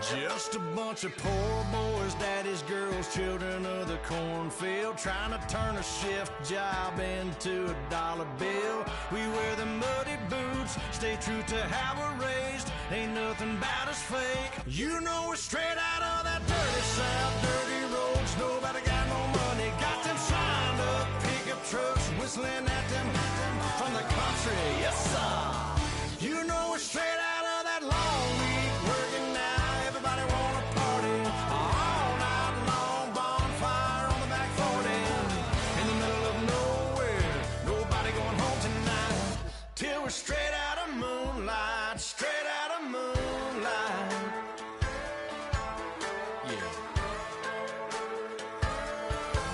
Just a bunch of poor boys, daddies, girls, children of the cornfield, trying to turn a shift job into a dollar bill. We wear the muddy boots, stay true to how we're raised. Ain't nothing about us fake. You know we're straight out of that dirty South, dirty roads. Nobody got no money, got them signed up pickup trucks, whistling at them from the country. Yes, sir. You know we're straight out of that long week working now. Everybody wanna party all night long, bonfire on the back 40, in the middle of nowhere, nobody going home tonight, till we're straight out of moonlight, straight out of moonlight. Yeah.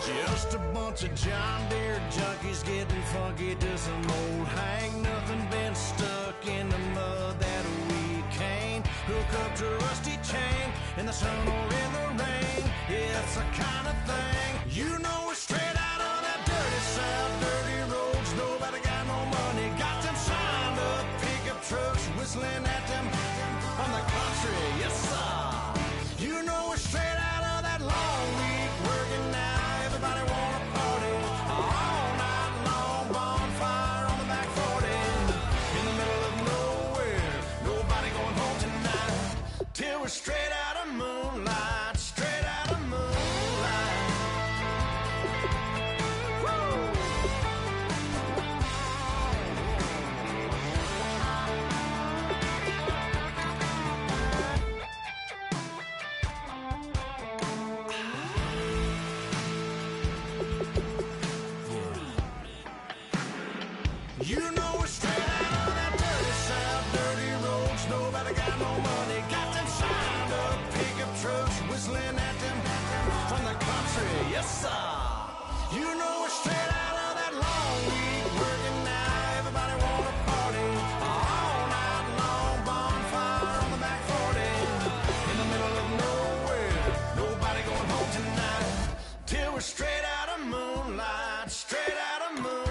Just a bunch of John Deere junkies getting funky to some old Hank. Nothing been stuck in the mud that we can't hook up to a rusty chain in the sun or in the rain. Yeah, it's the kind of thing. You know we're straight out of that dirty South, dirty roads. Nobody got no money, got them signed up pickup trucks, whistling at them from the country. Yes, sir. You know we're straight out of that long week working now. Everybody wanna party all night long, bonfire on the back 40, in the middle of nowhere, nobody going home tonight, till we're straight out of moonlight, straight out of moonlight. Woo! You know we're straight out of that dirty South, dirty roads. Nobody got no money, got them signed up pickup trucks, whistling at them from the country. Yes, sir. You know we're straight out of that long week working now. Everybody wanna party all night long, bonfire on the back 40, in the middle of nowhere, nobody going home tonight, till we're straight out of moonlight, straight out of moonlight.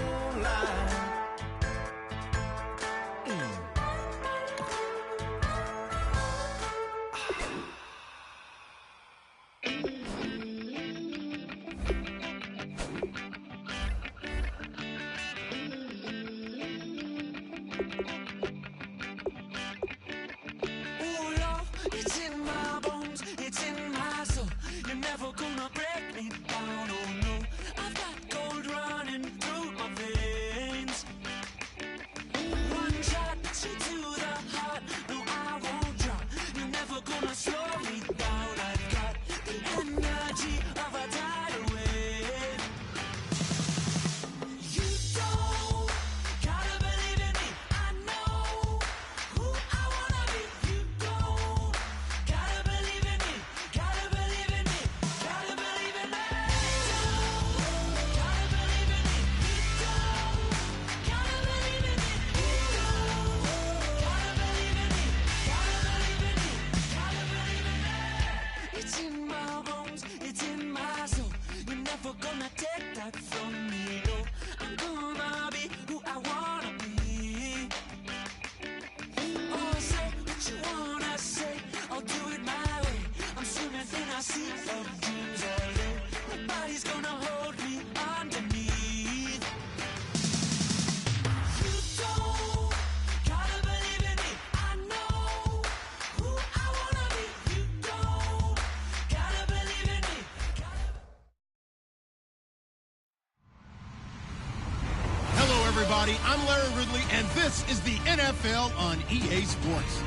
Everybody, I'm Larry Ridley, and this is the NFL on EA Sports.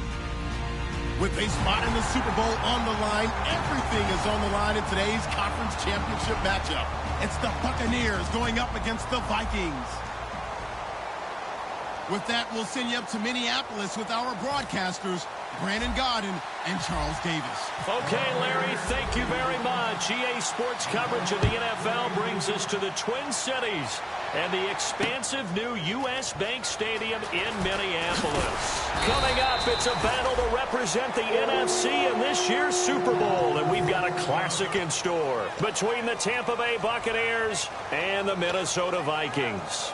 With a spot in the Super Bowl on the line, everything is on the line in today's conference championship matchup. It's the Buccaneers going up against the Vikings. With that, we'll send you up to Minneapolis with our broadcasters, Brandon Godden and Charles Davis. Okay, Larry, thank you very much. EA Sports coverage of the NFL brings us to the Twin Cities and the expansive new U.S. Bank Stadium in Minneapolis. Coming up, it's a battle to represent the NFC in this year's Super Bowl, and we've got a classic in store between the Tampa Bay Buccaneers and the Minnesota Vikings.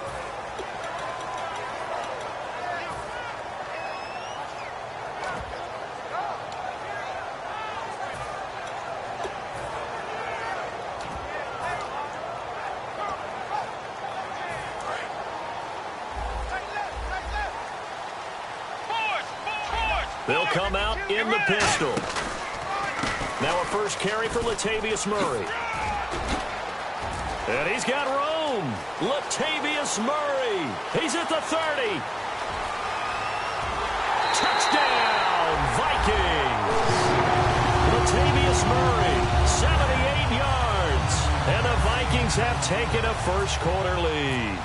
They'll come out in the pistol. Now a first carry for Latavius Murray. And he's got room. Latavius Murray. He's at the 30. Touchdown, Vikings. Latavius Murray, 78 yards. And the Vikings have taken a first-quarter lead.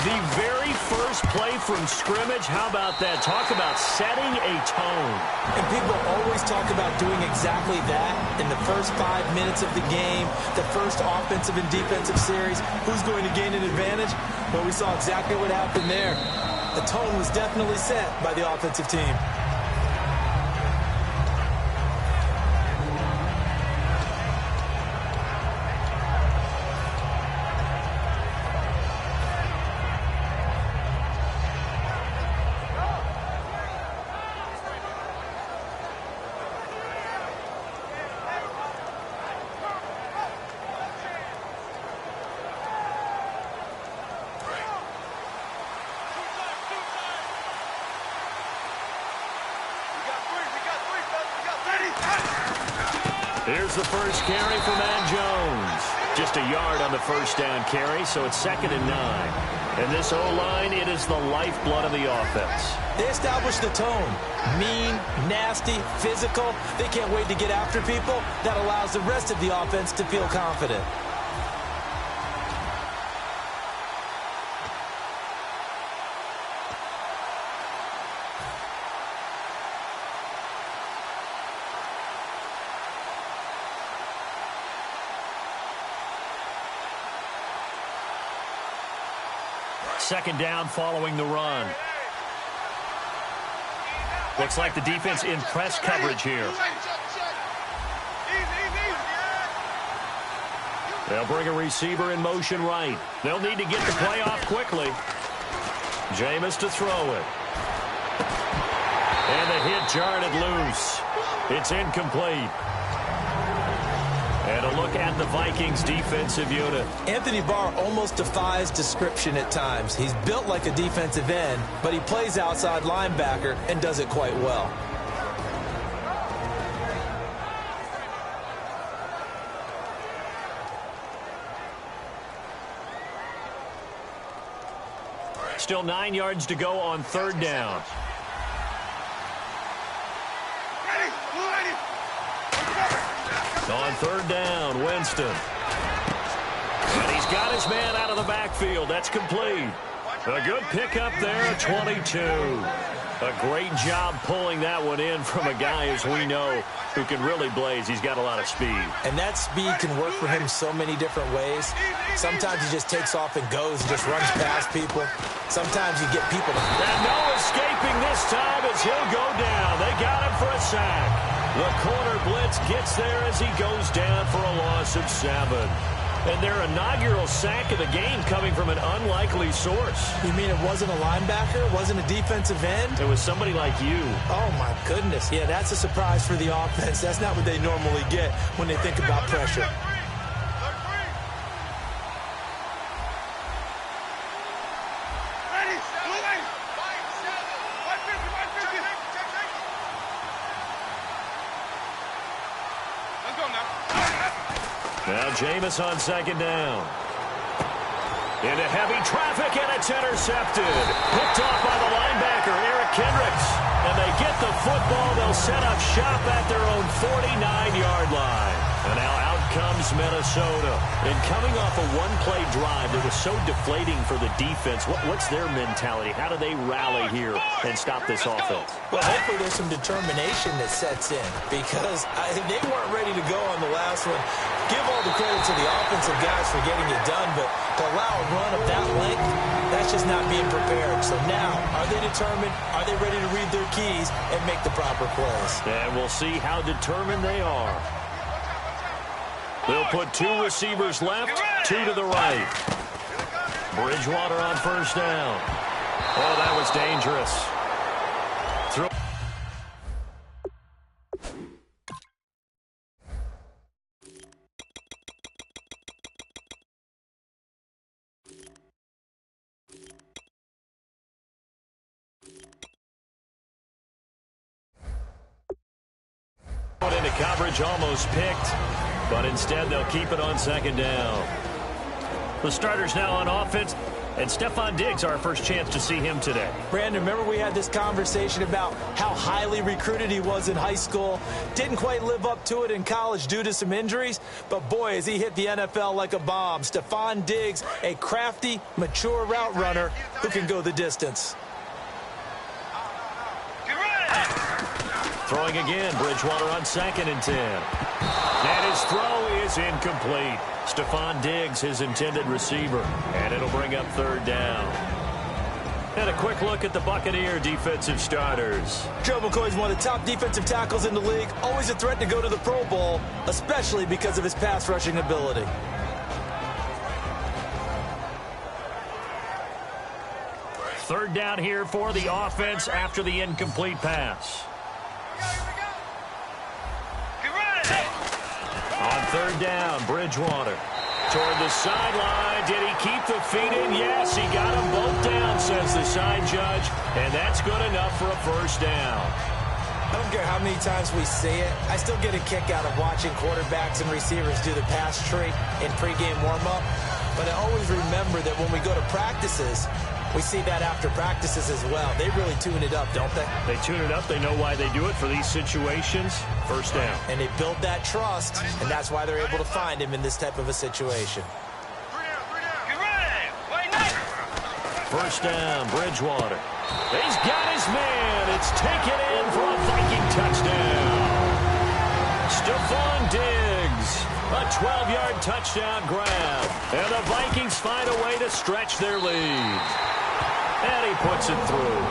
The very first play from scrimmage, how about that? Talk about setting a tone. And people always talk about doing exactly that in the first 5 minutes of the game, the first offensive and defensive series. Who's going to gain an advantage? Well, we saw exactly what happened there. The tone was definitely set by the offensive team. Here's the first carry for Matt Jones. Just a yard on the first down carry, so it's 2nd and 9. And this O-line, it is the lifeblood of the offense. They established the tone. Mean, nasty, physical. They can't wait to get after people. That allows the rest of the offense to feel confident. Second down following the run. Looks like the defense in press coverage here. They'll bring a receiver in motion right. They'll need to get the play off quickly. Jameis to throw it. And the hit jarred it loose. It's incomplete. And a look at the Vikings defensive unit. Anthony Barr almost defies description at times. He's built like a defensive end, but he plays outside linebacker and does it quite well. Still 9 yards to go on 3rd down. On 3rd down, Winston. And he's got his man out of the backfield. That's complete. A good pickup there, 22. A great job pulling that one in from a guy, as we know, who can really blaze. He's got a lot of speed. And that speed can work for him so many different ways. Sometimes he just takes off and goes and just runs past people. Sometimes you get people to... And no escaping this time as he'll go down. They got him for a sack. The corner blitz gets there as he goes down for a loss of 7. And their inaugural sack of the game coming from an unlikely source. You mean it wasn't a linebacker? It wasn't a defensive end? It was somebody like you. Oh, my goodness. Yeah, that's a surprise for the offense. That's not what they normally get when they think about pressure. Now Jameis on 2nd down. Into heavy traffic, and it's intercepted. Picked off by the linebacker, Eric Kendricks. And they get the football. They'll set up shop at their own 49-yard line. And now out comes Minnesota. And coming off a one-play drive that was so deflating for the defense, what's their mentality? How do they rally here and stop this offense? Well, hopefully there's some determination that sets in, because they weren't ready to go on the last one. Give all the credit to the offensive guys for getting it done, but to allow a run of that length, that's just not being prepared. So now, are they determined? Are they ready to read their keys and make the proper plays? And we'll see how determined they are. They'll put 2 receivers left, 2 to the right. Bridgewater on 1st down. Oh, that was dangerous. Throw. Into coverage, almost picked, but instead they'll keep it on second down. The starters now on offense, and Stephon Diggs, our first chance to see him today. Brandon, remember we had this conversation about how highly recruited he was in high school. Didn't quite live up to it in college due to some injuries, but boy, has he hit the NFL like a bomb. Stephon Diggs, a crafty, mature route runner who can go the distance. Throwing again, Bridgewater on 2nd and 10. And his throw is incomplete. Stephon Diggs, his intended receiver, and it'll bring up 3rd down. And a quick look at the Buccaneer defensive starters. Joe McCoy's one of the top defensive tackles in the league. Always a threat to go to the Pro Bowl, especially because of his pass rushing ability. Third down here for the offense after the incomplete pass. On 3rd down, Bridgewater toward the sideline. Did he keep the feet in? Yes, he got them both down, says the side judge, and that's good enough for a 1st down. I don't care how many times we see it. I still get a kick out of watching quarterbacks and receivers do the pass tree in pregame warm-up, but I always remember that when we go to practices, we see that after practices as well. They really tune it up, don't they? They tune it up. They know why they do it for these situations. 1st down. And they build that trust, and that's why they're able to find him in this type of a situation. 1st down, Bridgewater. He's got his man. It's taken in for a Viking touchdown. Stephon Diggs, a 12-yard touchdown grab. And the Vikings find a way to stretch their lead. And he puts it through.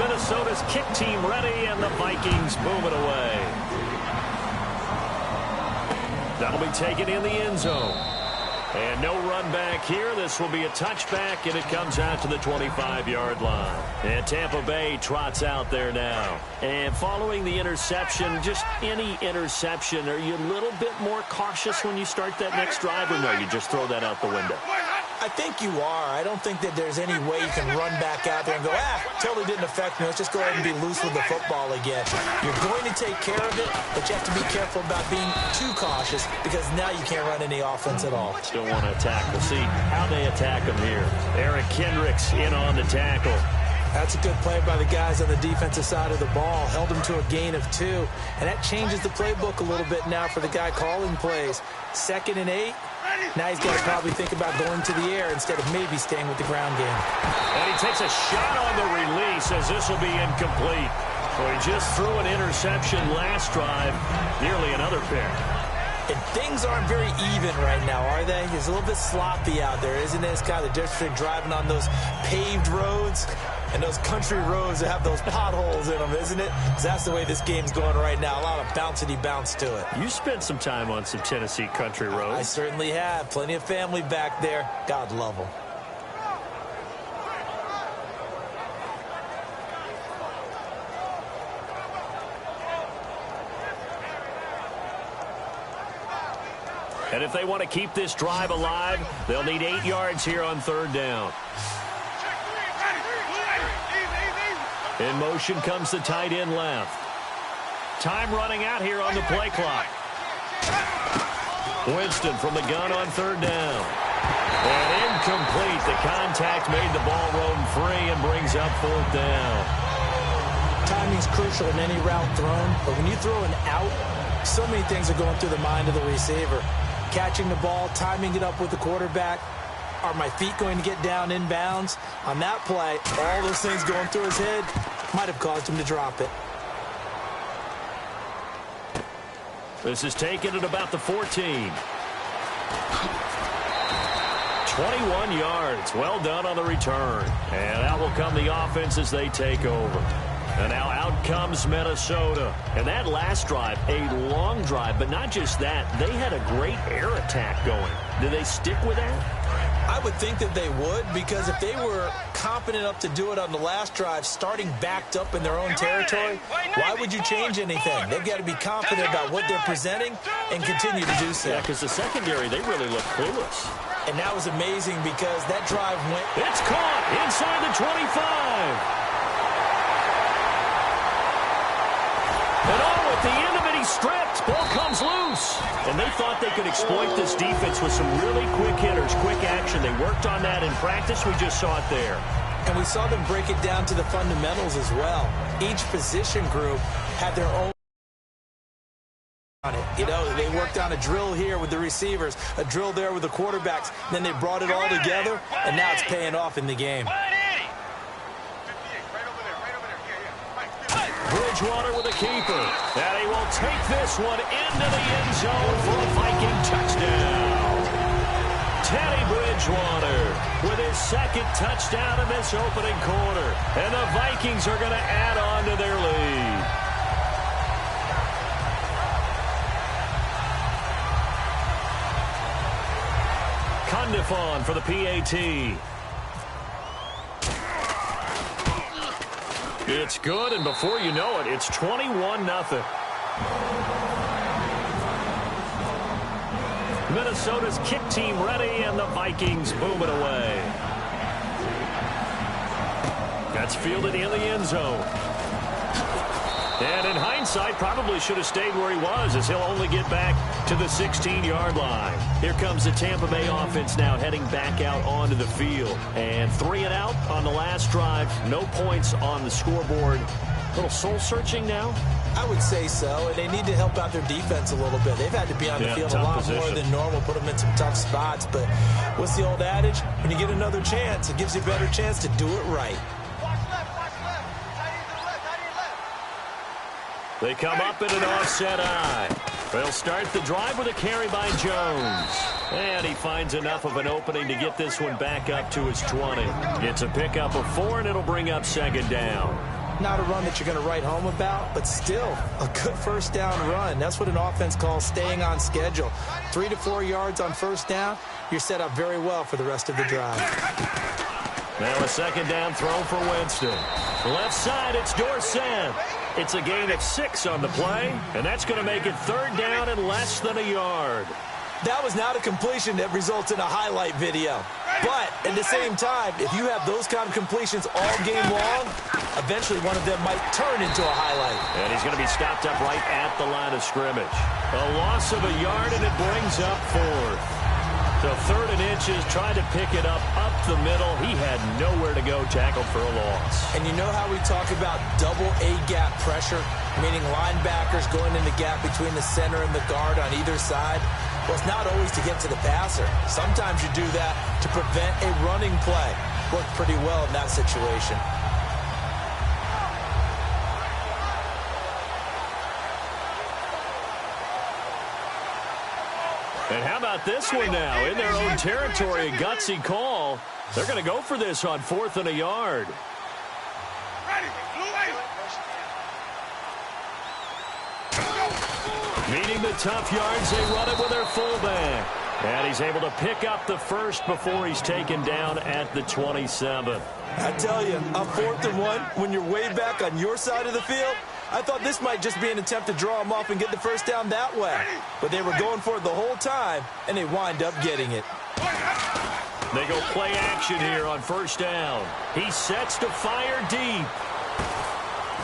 Minnesota's kick team ready, and the Vikings boom it away. That'll be taken in the end zone. And no run back here. This will be a touchback, and it comes out to the 25-yard line. And Tampa Bay trots out there now. And following the interception, just any interception, are you a little bit more cautious when you start that next drive, or no, you just throw that out the window? I think you are. I don't think that there's any way you can run back out there and go, totally didn't affect me. Let's just go ahead and be loose with the football again. You're going to take care of it, but you have to be careful about being too cautious because now you can't run any offense at all. Still want to attack. We'll see how they attack him here. Eric Kendricks in on the tackle. That's a good play by the guys on the defensive side of the ball. Held him to a gain of 2. And that changes the playbook a little bit now for the guy calling plays. 2nd and 8. Now he's got to probably think about going to the air instead of maybe staying with the ground game. And he takes a shot on the release as this will be incomplete. So he just threw an interception last drive. Nearly another pick. And things aren't very even right now, are they? It's a little bit sloppy out there, isn't it? It's kind of the difference between driving on those paved roads and those country roads that have those potholes in them, isn't it? Because that's the way this game's going right now. A lot of bouncy bounce to it. You spent some time on some Tennessee country roads. I certainly have. Plenty of family back there. God love them. And if they want to keep this drive alive, they'll need 8 yards here on 3rd down. In motion comes the tight end left. Time running out here on the play clock. Winston from the gun on 3rd down. And incomplete. The contact made the ball roam free and brings up 4th down. Timing's crucial in any route thrown, but when you throw an out, so many things are going through the mind of the receiver. Catching the ball, timing it up with the quarterback. Are my feet going to get down in bounds? On that play, all those things going through his head might have caused him to drop it. This is taken at about the 14. 21 yards. Well done on the return. And out will come the offense as they take over. And now out comes Minnesota. And that last drive, a long drive, but not just that. They had a great air attack going. Do they stick with that? I would think that they would, because if they were confident enough to do it on the last drive, starting backed up in their own territory, why would you change anything? They've got to be confident about what they're presenting and continue to do so. Yeah, because the secondary, they really look clueless. And that was amazing because that drive went... It's caught inside the 25. he's stripped. Ball comes loose. And they thought they could exploit this defense with some really quick hitters, quick action. They worked on that in practice. We just saw it there. And we saw them break it down to the fundamentals as well. Each position group had their own on it. You know, they worked on a drill here with the receivers, a drill there with the quarterbacks. Then they brought it all together, and now it's paying off in the game. Bridgewater with a keeper. And he will take this one into the end zone for a Viking touchdown. Teddy Bridgewater with his second touchdown in this opening quarter. And the Vikings are going to add on to their lead. Condifon for the PAT. It's good, and before you know it, it's 21-0. Minnesota's kick team ready, and the Vikings boom it away. That's fielded in the end zone. And in hindsight, probably should have stayed where he was, as he'll only get back to the 16-yard line. Here comes the Tampa Bay offense now heading back out onto the field. And 3 and out on the last drive. No points on the scoreboard. A little soul-searching now? I would say so, and they need to help out their defense a little bit. They've had to be on the field a lot more than normal, put them in some tough spots. But what's the old adage? When you get another chance, it gives you a better chance to do it right. They come up in an offset eye. They'll start the drive with a carry by Jones. And he finds enough of an opening to get this one back up to his 20. It's a pickup of 4, and it'll bring up second down. Not a run that you're going to write home about, but still a good first down run. That's what an offense calls staying on schedule. 3 to 4 yards on first down, you're set up very well for the rest of the drive. Now a second down throw for Winston. Left side, it's Dorsett. It's a gain of 6 on the play, and that's going to make it 3rd down and less than a yard. That was not a completion that results in a highlight video. But at the same time, if you have those kind of completions all game long, eventually one of them might turn into a highlight. And he's going to be stopped up right at the line of scrimmage. A loss of a yard, and it brings up 4th. So 3rd and inches, tried to pick it up the middle. He had nowhere to go, tackled for a loss. And you know how we talk about double A-gap pressure, meaning linebackers going in the gap between the center and the guard on either side? Well, it's not always to get to the passer. Sometimes you do that to prevent a running play. Worked pretty well in that situation. And how about this one now? In their own territory, a gutsy call. They're going to go for this on 4th and a yard. Meeting the tough yards, they run it with their fullback. And he's able to pick up the first before he's taken down at the 27. I tell you, on 4th and 1, when you're way back on your side of the field, I thought this might just be an attempt to draw him off and get the first down that way. But they were going for it the whole time, and they wind up getting it. They go play action here on first down. He sets to fire deep.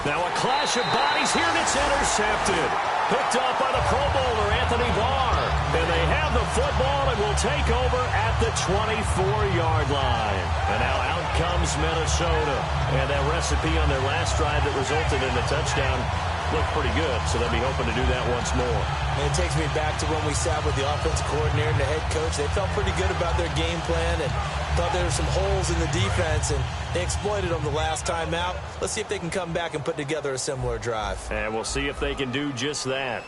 Now a clash of bodies here, and it's intercepted. Picked up by the Pro Bowler, Anthony Barr. And they have the football and will take over at the 24-yard line. And now out comes Minnesota. And that recipe on their last drive that resulted in a touchdown looked pretty good, so they'll be hoping to do that once more. And it takes me back to when we sat with the offensive coordinator and the head coach. They felt pretty good about their game plan and thought there were some holes in the defense, and they exploited them the last time out. Let's see if they can come back and put together a similar drive. And we'll see if they can do just that.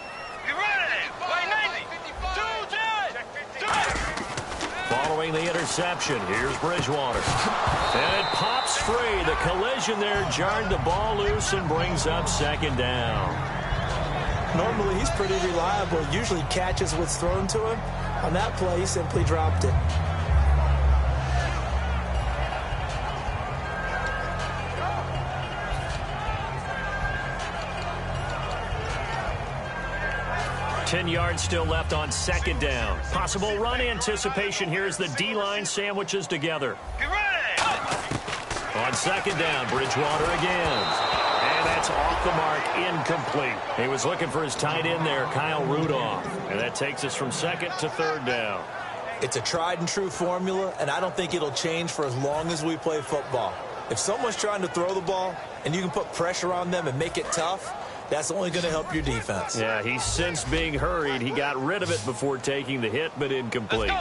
Following the interception, here's Bridgewater. And it pops free. The collision there jarred the ball loose and brings up second down. Normally, he's pretty reliable. Usually catches what's thrown to him. On that play, he simply dropped it. Ten yards still left on second down. Possible run anticipation here as the D-line sandwiches together. On second down, Bridgewater again. And that That's off the mark, incomplete. He was looking for his tight end there, Kyle Rudolph. And that takes us from second to third down. It's a tried-and-true formula, and I don't think it'll change for as long as we play football. If someone's trying to throw the ball and you can put pressure on them and make it tough, that's only going to help your defense. Yeah, he's since being hurried. He got rid of it before taking the hit, but incomplete.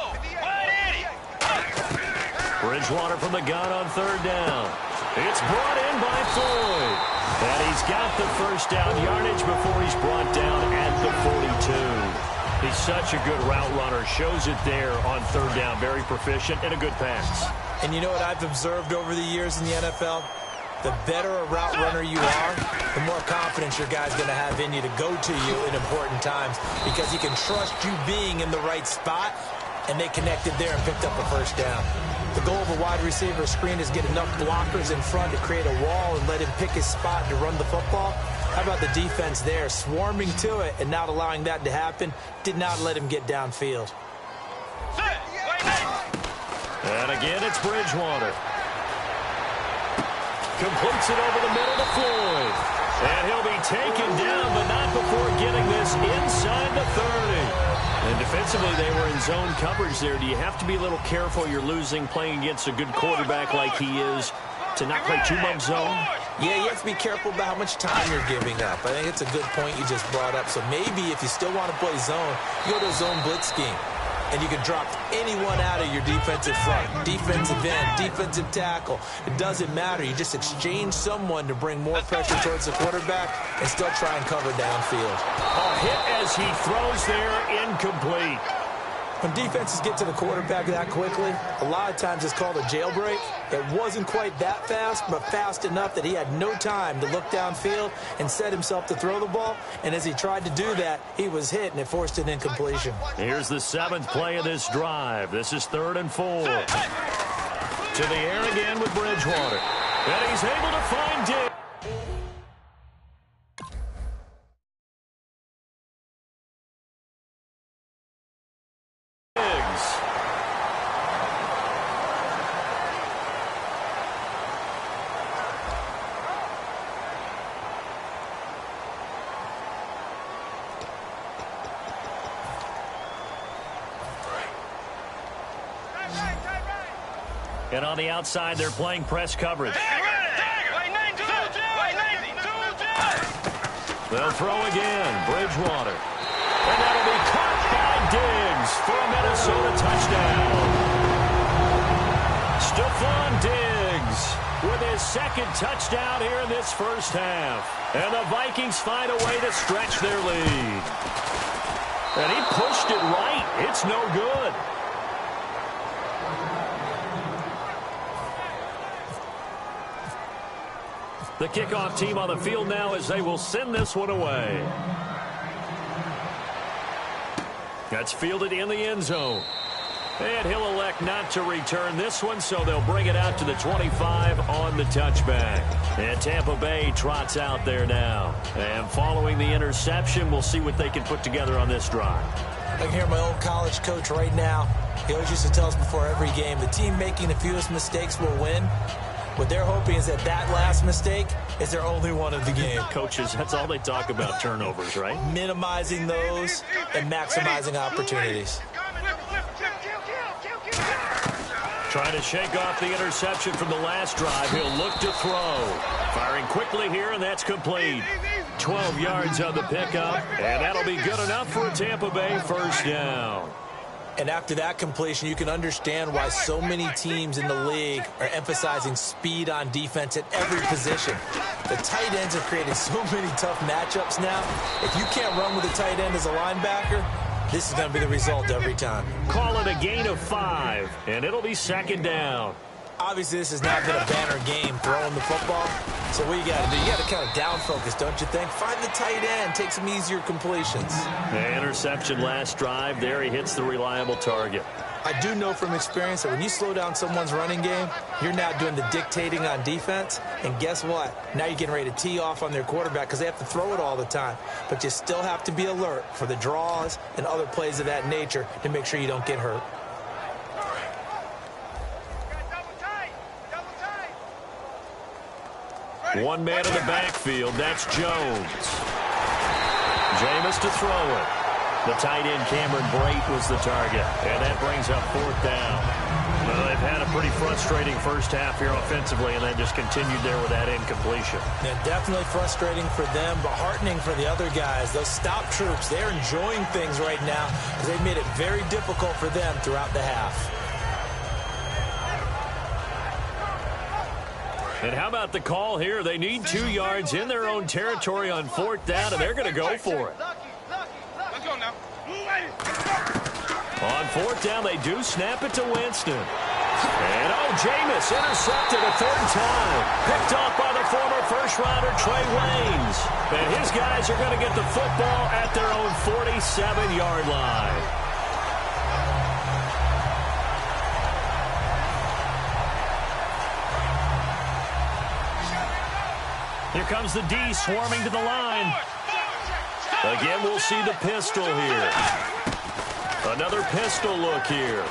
Bridgewater from the gun on third down. It's brought in by Floyd. And he's got the first down yardage before he's brought down at the 42. He's such a good route runner. Shows it there on third down. Very proficient and a good pass. And you know what I've observed over the years in the NFL? The better a route runner you are, the more confidence your guy's going to have in you to go to you in important times because he can trust you being in the right spot, and they connected there and picked up a first down. The goal of a wide receiver screen is get enough blockers in front to create a wall and let him pick his spot to run the football. How about the defense there, swarming to it and not allowing that to happen? Did not let him get downfield. And again, it's Bridgewater. Completes it over the middle to Floyd. And he'll be taken down, but not before getting this inside the 30. And defensively, they were in zone coverage there. Do you have to be a little careful? You're losing playing against a good quarterback like he is to not play too much zone? Yeah, you have to be careful about how much time you're giving up. I think it's a good point you just brought up. So maybe if you still want to play zone, you go to a zone blitz scheme. And you can drop anyone out of your defensive front, defensive end, defensive tackle. It doesn't matter. You just exchange someone to bring more pressure towards the quarterback and still try and cover downfield. A hit as he throws there, incomplete. When defenses get to the quarterback that quickly, a lot of times it's called a jailbreak. It wasn't quite that fast, but fast enough that he had no time to look downfield and set himself to throw the ball. And as he tried to do that, he was hit, and it forced an incompletion. Here's the 7th play of this drive. This is 3rd and 4. To the air again with Bridgewater. And he's able to find Diggs. And on the outside, they're playing press coverage. They'll throw again. Bridgewater. And that'll be caught by Diggs for a Minnesota touchdown. Stephon Diggs with his 2nd touchdown here in this first half. And the Vikings find a way to stretch their lead. And he pushed it right. It's no good. The kickoff team on the field now as they will send this one away. That's fielded in the end zone. And he'll elect not to return this one, so they'll bring it out to the 25 on the touchback. And Tampa Bay trots out there now. And following the interception, we'll see what they can put together on this drive. I can hear my old college coach right now. He always used to tell us before every game, the team making the fewest mistakes will win. What they're hoping is that last mistake is their only one of the game. Coaches, that's all they talk about, turnovers, right? Minimizing those and maximizing opportunities. Trying to shake off the interception from the last drive. He'll look to throw. Firing quickly here, and that's complete. 12 yards on the pickup, and that'll be good enough for a Tampa Bay first down. And after that completion, you can understand why so many teams in the league are emphasizing speed on defense at every position. The tight ends have created so many tough matchups now. If you can't run with a tight end as a linebacker, this is going to be the result every time. Call it a gain of 5, and it'll be 2nd down. Obviously, this has not been a banner game throwing the football. So what you got to do, you got to kind of down focus, don't you think? Find the tight end, take some easier completions. The interception last drive. There he hits the reliable target. I do know from experience that when you slow down someone's running game, you're now doing the dictating on defense. And guess what? Now you're getting ready to tee off on their quarterback because they have to throw it all the time. But you still have to be alert for the draws and other plays of that nature to make sure you don't get hurt. One man in the backfield. That's Jones. Jameis to throw it. The tight end, Cameron Brate, was the target. And that brings up 4th down. Well, they've had a pretty frustrating first half here offensively, and they just continued there with that incompletion. Yeah, definitely frustrating for them, but heartening for the other guys. Those stop troops, they're enjoying things right now because they've made it very difficult for them throughout the half. And how about the call here? They need 2 yards in their own territory on 4th down, and they're going to go for it. Let's go now. On 4th down, they do snap it to Winston. And, Jameis intercepted a 3rd time. Picked off by the former first-rounder Trey Waynes. And his guys are going to get the football at their own 47-yard line. Here comes the D swarming to the line. Again, we'll see the pistol here. Another pistol look here.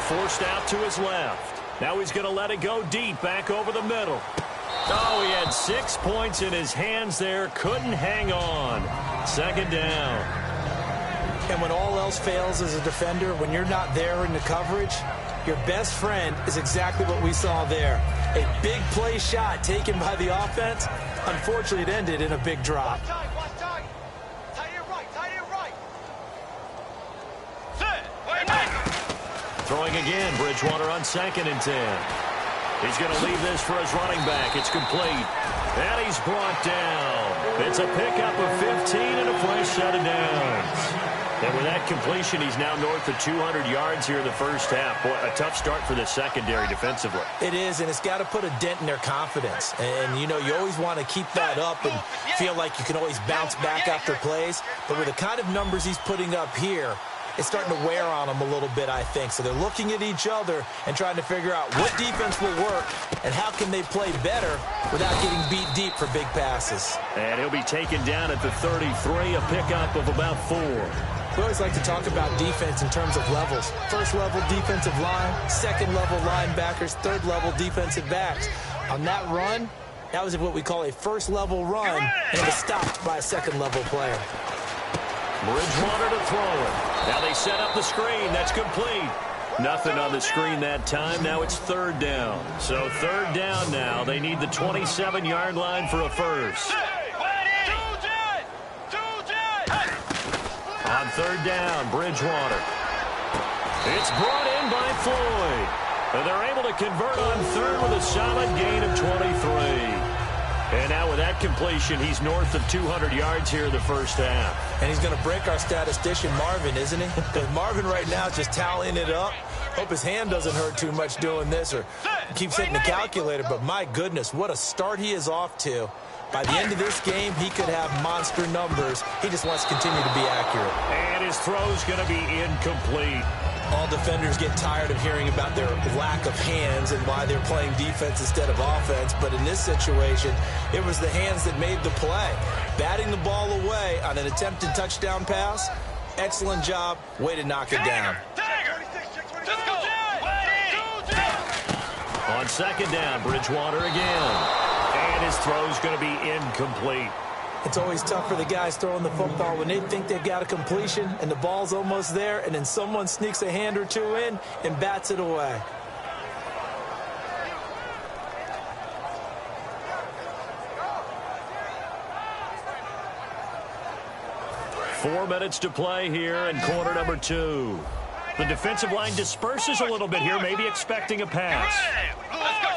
Forced out to his left. Now he's going to let it go deep, back over the middle. Oh, he had 6 points in his hands there. Couldn't hang on. 2nd down. And when all else fails as a defender, when you're not there in the coverage, your best friend is exactly what we saw there. A big play shot taken by the offense. Unfortunately, it ended in a big drop. Throwing again, Bridgewater on 2nd and 10. He's going to leave this for his running back. It's complete. And he's brought down. It's a pickup of 15 and a fresh set of downs. And with that completion, he's now north of 200 yards here in the first half. Boy, a tough start for the secondary defensively. It is, and it's got to put a dent in their confidence. And, you always want to keep that up and feel like you can always bounce back after plays. But with the kind of numbers he's putting up here, it's starting to wear on them a little bit, I think. So they're looking at each other and trying to figure out what defense will work and how can they play better without getting beat deep for big passes. And he'll be taken down at the 33, a pickup of about 4. We always like to talk about defense in terms of levels. First level defensive line, second level linebackers, third level defensive backs. On that run, that was what we call a first level run, and it was stopped by a second level player. Bridgewater to throw it. Now they set up the screen. That's complete. Nothing on the screen that time. Now it's 3rd down. So 3rd down now. They need the 27-yard line for a first. On 3rd down, Bridgewater. It's brought in by Floyd. And they're able to convert on 3rd with a solid gain of 23. And now with that completion, he's north of 200 yards here in the first half. And he's going to break our statistician, Marvin, isn't he? Because Marvin right now is just tallying it up. Hope his hand doesn't hurt too much doing this or keeps hitting the calculator. But my goodness, what a start he is off to. By the end of this game, he could have monster numbers. He just wants to continue to be accurate. And his throw's going to be incomplete. All defenders get tired of hearing about their lack of hands and why they're playing defense instead of offense. But in this situation, it was the hands that made the play. Batting the ball away on an attempted touchdown pass, excellent job. Way to knock it down. On 2nd down, Bridgewater again. And his throw's going to be incomplete. It's always tough for the guys throwing the football when they think they've got a completion and the ball's almost there, and then someone sneaks a hand or two in and bats it away. Four minutes to play here in quarter number 2. The defensive line disperses a little bit here, maybe expecting a pass. Let's go.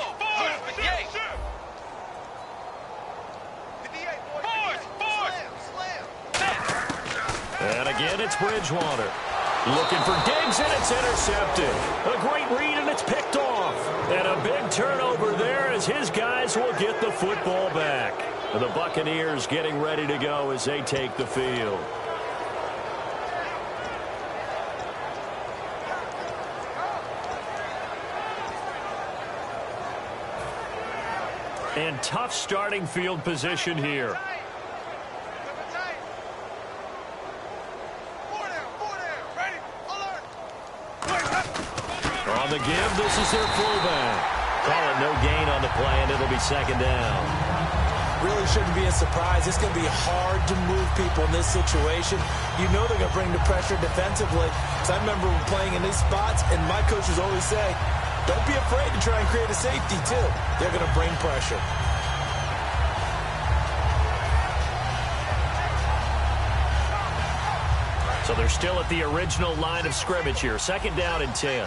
And again, it's Bridgewater. Looking for Diggs, and it's intercepted. A great read, and it's picked off. And a big turnover there as his guys will get the football back. The Buccaneers getting ready to go as they take the field. And tough starting field position here. On the give, this is their fullback. Call it no gain on the play, and it'll be 2nd down. really shouldn't be a surprise. It's going to be hard to move people in this situation. You know they're going to bring the pressure defensively. So I remember playing in these spots, and my coaches always say, don't be afraid to try and create a safety, too. They're going to bring pressure. So they're still at the original line of scrimmage here. 2nd down and 10.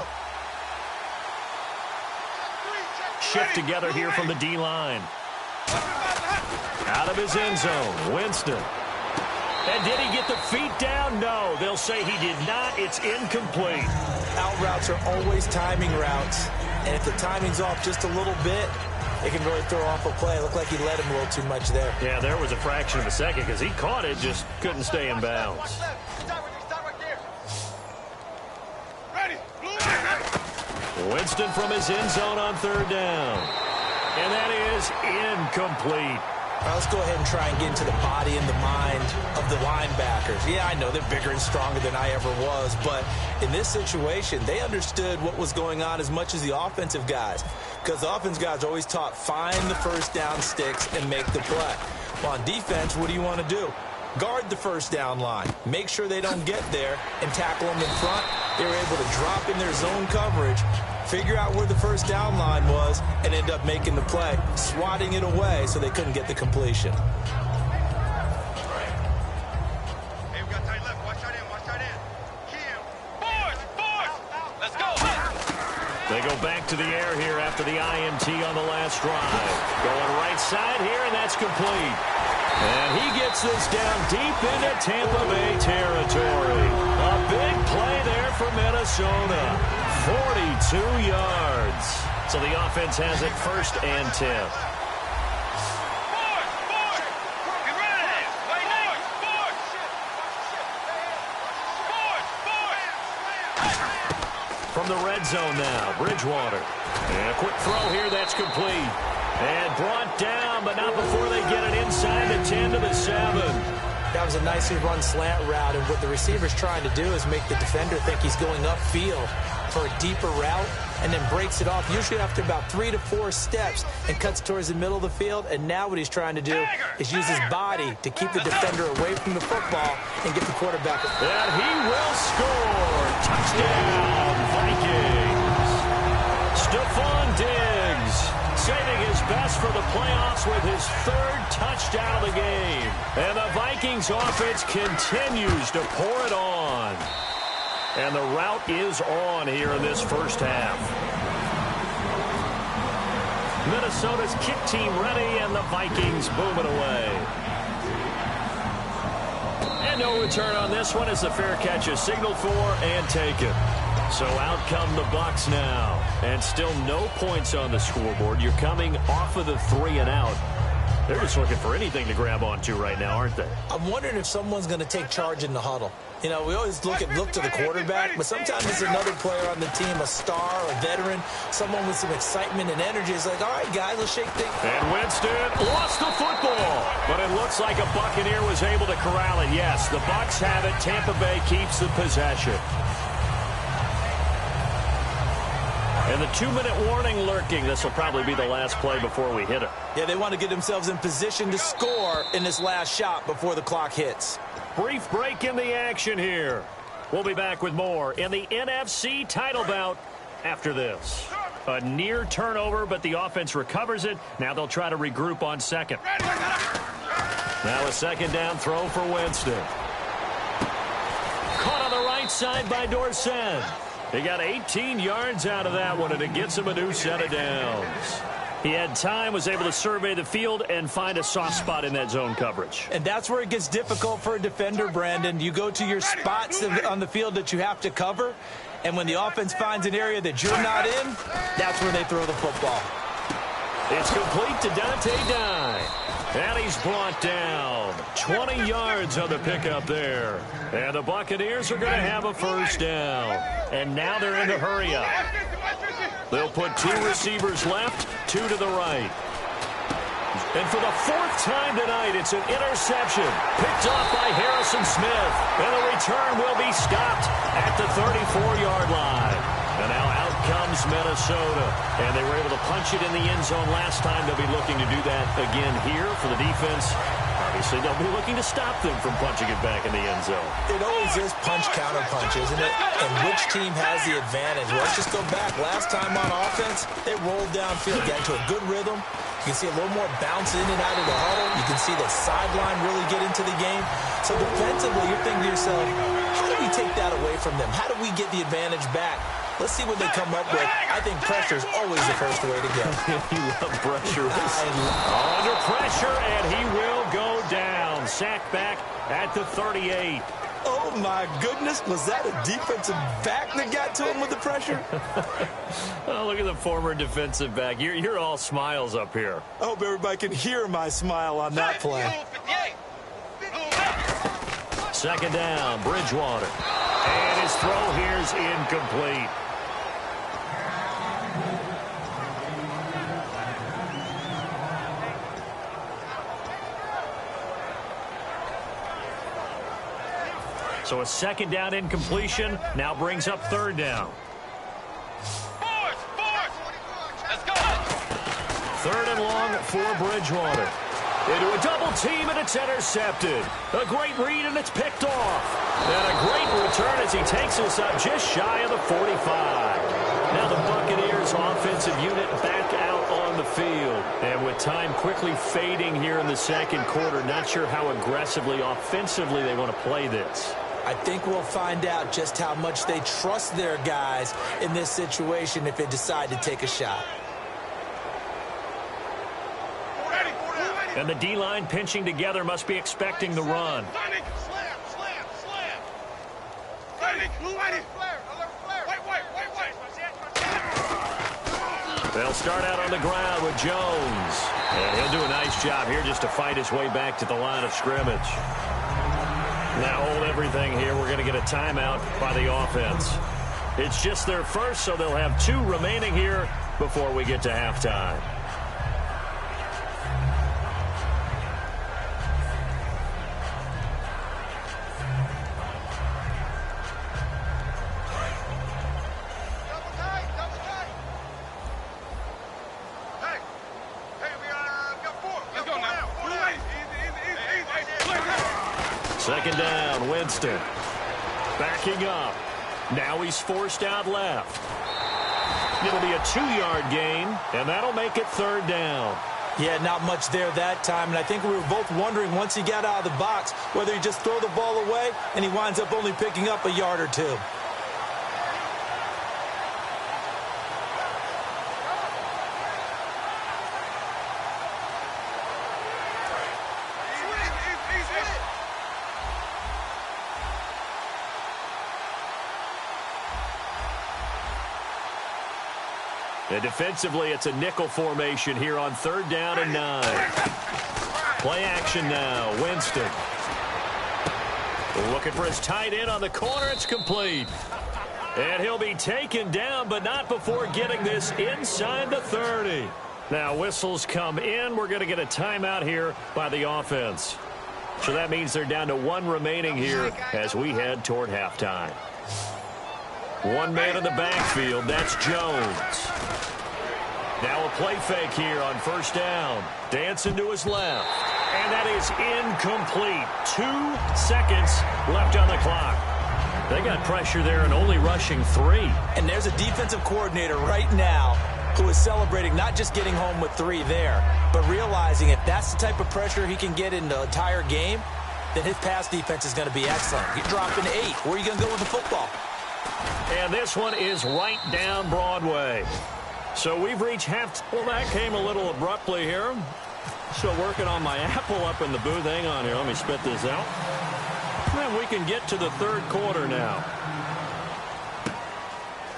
Shift together here from the D-line. Out of his end zone, Winston. And did he get the feet down? No, they'll say he did not. It's incomplete. Out routes are always timing routes. And if the timing's off just a little bit, it can really throw off a play. It looked like he let him a little too much there. Yeah, there was a fraction of a second because he caught it, just couldn't stay in bounds. Stop right there. Ready. Winston from his end zone on 3rd down. And that is incomplete. Let's go ahead and try and get into the body and the mind of the linebackers. Yeah, I know they're bigger and stronger than I ever was, but in this situation, they understood what was going on as much as the offensive guys, because the offensive guys are always taught, find the first down sticks and make the play. Well, on defense, what do you want to do? Guard the first down line. Make sure they don't get there and tackle them in front. They were able to drop in their zone coverage, figure out where the first down line was, and end up making the play, swatting it away so they couldn't get the completion. Hey, we got tight left. Watch that in. Kim. Force. Let's go. They go back to the air here after the INT on the last drive. Going right side here, and that's complete. And he gets this down deep into Tampa Bay territory. A big play there for Minnesota. 42 yards. So the offense has it 1st and 10. Get ready. From the red zone now, Bridgewater. And a quick throw here, that's complete. And brought down, but not before they get it inside the 10 to the 7. That was a nicely run slant route, and what the receiver's trying to do is make the defender think he's going upfield for a deeper route, and then breaks it off, usually after about 3 to 4 steps, and cuts towards the middle of the field. And now what he's trying to do is use his body to keep the defender away from the football and get the quarterback. And he will score. Touchdown, Vikings. Stephon Diggs saving his best for the playoffs with his 3rd touchdown of the game. And the Vikings offense continues to pour it on. And the route is on here in this first half. Minnesota's kick team ready, and the Vikings moving away. And no return on this one as the fair catch is signaled for and taken. So out come the Bucs now. And still no points on the scoreboard. You're coming off of the 3 and out. They're just looking for anything to grab onto right now, aren't they? I'm wondering if someone's going to take charge in the huddle. You know, we always look to the quarterback, but sometimes it's another player on the team, a star, a veteran, someone with some excitement and energy. It's like, all right, guys, let's shake things. And Winston lost the football, but it looks like a Buccaneer was able to corral it. Yes, the Bucs have it. Tampa Bay keeps the possession. And the 2-minute warning lurking. This will probably be the last play before we hit it. Yeah, they want to get themselves in position to score in this last shot before the clock hits. Brief break in the action here. We'll be back with more in the NFC title bout after this. A near turnover, but the offense recovers it. Now they'll try to regroup on 2nd. Now a 2nd down throw for Winston. Caught on the right side by Dorsett. He got 18 yards out of that one, and it gets him a new set of downs. He had time, was able to survey the field and find a soft spot in that zone coverage. And that's where it gets difficult for a defender, Brandon. You go to your spots on the field that you have to cover, and when the offense finds an area that you're not in, that's where they throw the football. It's complete to Dante Dye. And he's brought down. 20 yards on the pickup there. And the Buccaneers are going to have a 1st down. And now they're in the hurry-up. They'll put 2 receivers left, 2 to the right. And for the 4th time tonight, it's an interception. Picked off by Harrison Smith. And the return will be stopped at the 34-yard line. And now out comes Minnesota. And they were able to punch it in the end zone last time. They'll be looking to do that again here for the defense. Obviously, they'll be looking to stop them from punching it back in the end zone. It always is punch-counter-punch, isn't it? And which team has the advantage? Well, let's just go back. Last time on offense, they rolled downfield, got into a good rhythm. You can see a little more bounce in and out of the huddle. You can see the sideline really get into the game. So defensively, you're thinking to yourself, how do we take that away from them? How do we get the advantage back? Let's see what they come up with. I think pressure is always the first way to go. You love pressure. Under pressure, and he will go down. Sacked back at the 38. Oh, my goodness. Was that a defensive back that got to him with the pressure? Oh, look at the former defensive back. You're all smiles up here. I hope everybody can hear my smile on that play. Second down, Bridgewater. And his throw here is incomplete. So a second down incompletion now brings up third down. Let's go. Third and long for Bridgewater. Into a double team, and it's intercepted. A great read, and it's picked off. And a great return as he takes us up just shy of the 45. Now the Buccaneers offensive unit back out on the field. And with time quickly fading here in the second quarter, not sure how aggressively offensively they want to play this. I think we'll find out just how much they trust their guys in this situation if they decide to take a shot. And the D-line pinching together must be expecting the run. They'll start out on the ground with Jones. And he'll do a nice job here just to fight his way back to the line of scrimmage. Now hold everything here. We're going to get a timeout by the offense. It's just their first, so they'll have 2 remaining here before we get to halftime. Second down, Winston. Backing up. Now he's forced out left. It'll be a 2-yard gain, and that'll make it third down. Yeah, not much there that time, and I think we were both wondering once he got out of the box whether he just throw the ball away, and he winds up only picking up a yard or 2. And defensively, it's a nickel formation here on third down and 9. Play action now. Winston. Looking for his tight end on the corner. It's complete. And he'll be taken down, but not before getting this inside the 30. Now whistles come in. We're going to get a timeout here by the offense. So that means they're down to 1 remaining here as we head toward halftime. 1 man in the backfield. That's Jones. Now a play fake here on first down. Dancing to his left. And that is incomplete. 2 seconds left on the clock. They got pressure there and only rushing 3. And there's a defensive coordinator right now who is celebrating not just getting home with 3 there, but realizing if that's the type of pressure he can get in the entire game, then his pass defense is going to be excellent. You're dropping 8. Where are you going to go with the football? And this one is right down Broadway. So we've reached half. Well, that came a little abruptly here. Still working on my apple up in the booth. Hang on here. Let me spit this out. And we can get to the third quarter now.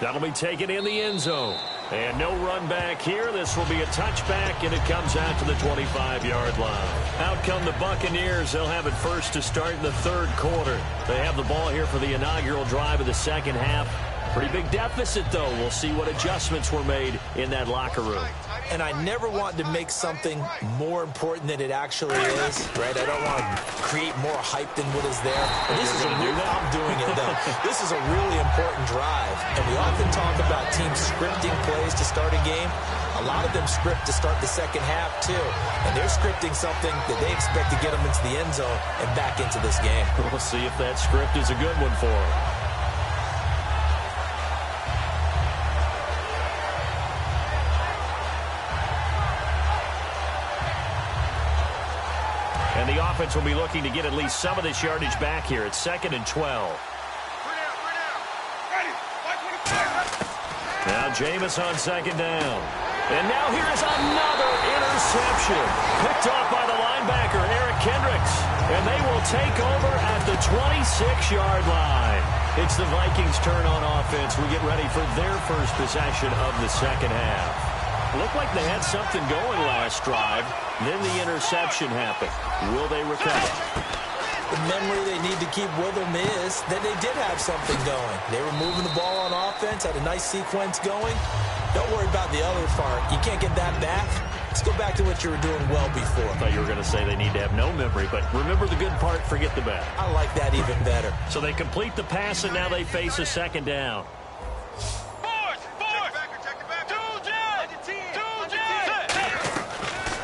That'll be taken in the end zone. And no run back here. This will be a touchback, and it comes out to the 25-yard line. Out come the Buccaneers. They'll have it first to start the third quarter. They have the ball here for the inaugural drive of the second half. Pretty big deficit, though. We'll see what adjustments were made in that locker room. and I never want to make something more important than it actually is, right? I don't want to create more hype than what is there. But this is I'm doing it, though. This is a really important drive, and we often talk about teams scripting plays to start a game. A lot of them script to start the second half, too, and they're scripting something that they expect to get them into the end zone and back into this game. We'll see if that script is a good one for them. And the offense will be looking to get at least some of this yardage back here. It's 2nd and 12. Now Jameis on 2nd down. And now here's another interception. Picked off by the linebacker, Eric Kendricks. And they will take over at the 26-yard line. It's the Vikings' turn on offense. We get ready for their first possession of the second half. Looked like they had something going last drive. Then the interception happened. Will they recover? The memory they need to keep with them is that they did have something going. They were moving the ball on offense, had a nice sequence going. Don't worry about the other part. You can't get that back. Let's go back to what you were doing well before. I thought you were going to say they need to have no memory, but remember the good part, forget the bad. I like that even better. So they complete the pass, and now they face a 2nd down.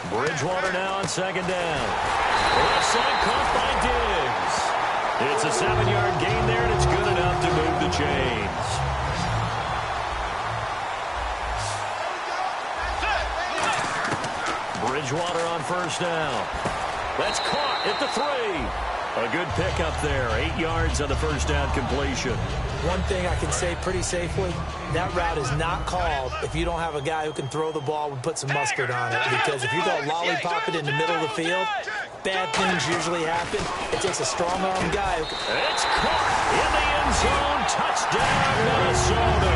Bridgewater now on 2nd down. Left side caught by Diggs. It's a 7-yard gain there, and it's good enough to move the chains. Bridgewater on 1st down. That's caught at the 3. A good pickup there. 8 yards on the 1st down completion. One thing I can say pretty safely, that route is not called if you don't have a guy who can throw the ball and put some mustard on it. Because if you go lollipop it in the middle of the field, bad things usually happen. It takes a strong-arm guy. It's caught in the end zone. Touchdown, Minnesota.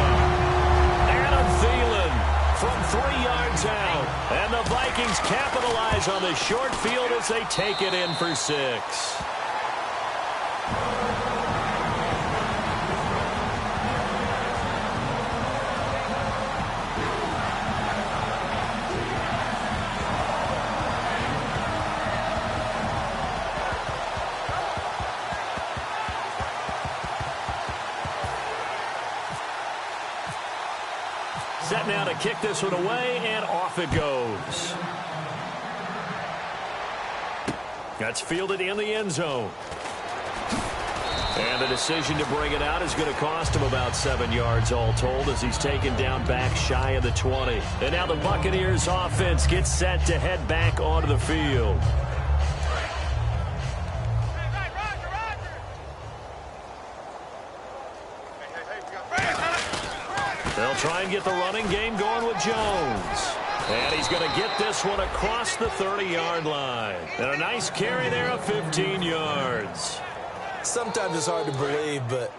Adam Thielen from 3 yards out. And the Vikings capitalize on the short field as they take it in for 6. Set now to kick this one away, and off it goes. That's fielded in the end zone. And the decision to bring it out is going to cost him about 7 yards all told as he's taken down back shy of the 20. And now the Buccaneers offense gets set to head back onto the field. They'll try and get the running game going with Jones. And he's going to get this one across the 30-yard line. And a nice carry there of 15 yards. Sometimes it's hard to believe, but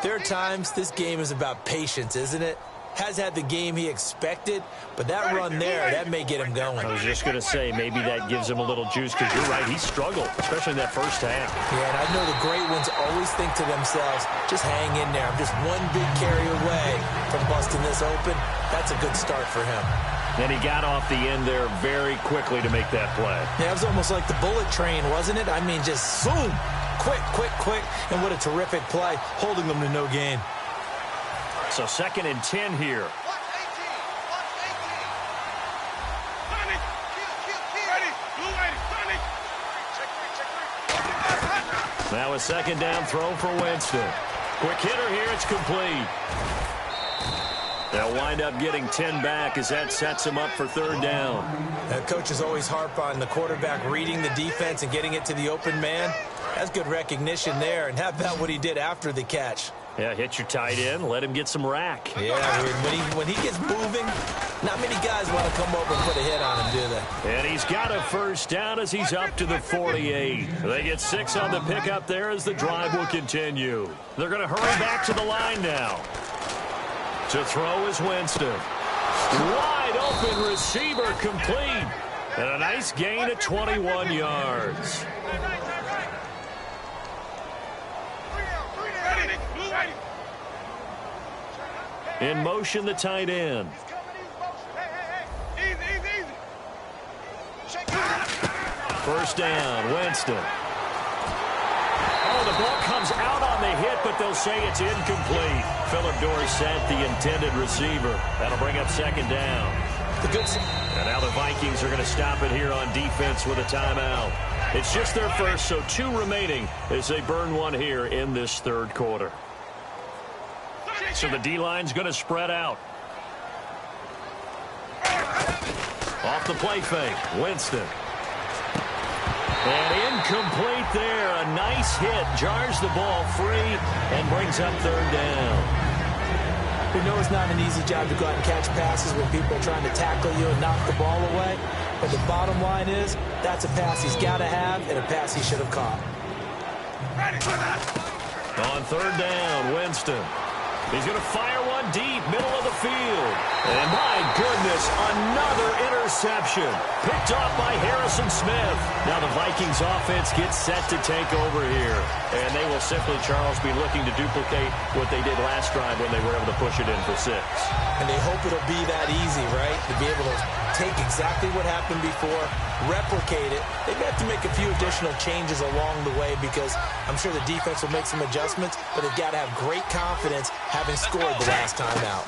there are times this game is about patience, isn't it? Has had the game he expected, but that run there, that may get him going. I was just going to say, maybe that gives him a little juice, because you're right, he struggled, especially in that first half. Yeah, and I know the great ones always think to themselves, just hang in there. I'm just one big carry away from busting this open. That's a good start for him. And he got off the end there very quickly to make that play. Yeah, it was almost like the bullet train, wasn't it? I mean, just boom, quick, quick, quick, and what a terrific play, holding them to no gain. So 2nd and 10 here. Now a 2nd down throw for Winston. Quick hitter here, it's complete. They'll wind up getting 10 back as that sets him up for 3rd down. Coaches always harp on the quarterback reading the defense and getting it to the open man. That's good recognition there. And how about what he did after the catch? Yeah, hit your tight end, let him get some rack. Yeah, when he gets moving, not many guys want to come over and put a hit on him, do they? And he's got a 1st down as he's up to the 48. They get 6 on the pickup there as the drive will continue. They're going to hurry back to the line now. To throw is Winston. Wide open receiver complete. And a nice gain at 21 yards. In motion, the tight end. First down, Winston. Oh, the ball comes out on the hit, but they'll say it's incomplete. Phillip Dorsett, the intended receiver. That'll bring up second down. And now the Vikings are going to stop it here on defense with a timeout. It's just their first, so 2 remaining as they burn one here in this third quarter. So the D-line's going to spread out. Off the play fake, Winston. And incomplete there. A nice hit. Jars the ball free and brings up third down. We know it's not an easy job to go out and catch passes when people are trying to tackle you and knock the ball away. But the bottom line is that's a pass he's got to have and a pass he should have caught. On third down, Winston. He's going to fire one deep, middle of the field. And my goodness, another interception. Picked off by Harrison Smith. Now the Vikings offense gets set to take over here. And they will simply, Charles, be looking to duplicate what they did last drive when they were able to push it in for 6. And they hope it'll be that easy, right? To be able to take exactly what happened before, replicate it. They've got to make a few additional changes along the way because I'm sure the defense will make some adjustments, but they've got to have great confidence having scored the last time out.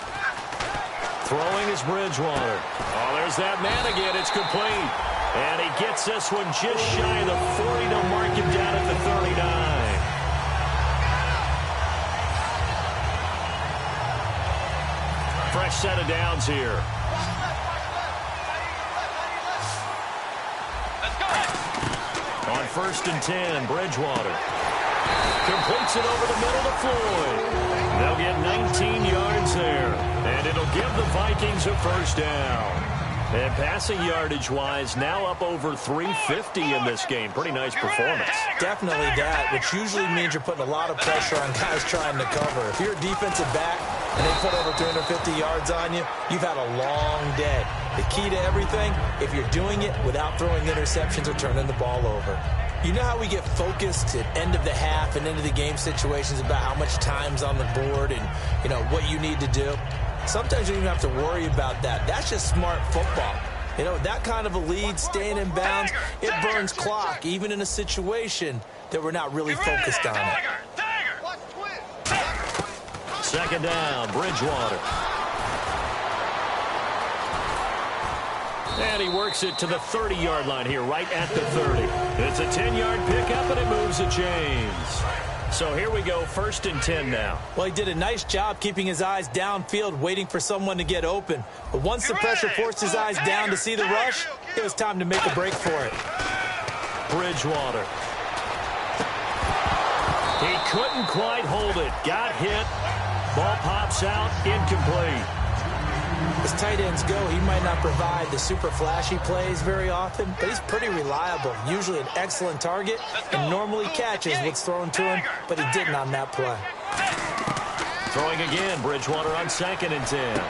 Throwing is Bridgewater. Oh, there's that man again. It's complete. And he gets this one just shy of the 40 to mark him down at the 39. Fresh set of downs here. On first and 10, Bridgewater completes it over the middle to Floyd. They'll get 19 yards there, and it'll give the Vikings a first down. And passing yardage-wise, now up over 350 in this game. Pretty nice performance. Definitely that, which usually means you're putting a lot of pressure on guys trying to cover. If you're a defensive back and they put over 350 yards on you, you've had a long day. The key to everything, if you're doing it without throwing interceptions or turning the ball over. You know how we get focused at end of the half and end of the game situations about how much time's on the board and, you know, what you need to do? Sometimes you don't even have to worry about that. That's just smart football. You know, that kind of a lead, staying in bounds, it burns clock, even in a situation that we're not really focused on it. Second down, Bridgewater. And he works it to the 30-yard line here, right at the 30. It's a 10-yard pickup, and it moves the chains. So here we go, first and 10 now. Well, he did a nice job keeping his eyes downfield, waiting for someone to get open. But once the pressure forced his eyes down to see the rush, it was time to make a break for it. Bridgewater. He couldn't quite hold it. Got hit. Ball pops out, incomplete. As tight ends go, he might not provide the super flashy plays very often, but he's pretty reliable. Usually an excellent target and normally catches what's thrown to him, but he didn't on that play. Throwing again, Bridgewater on second and 10.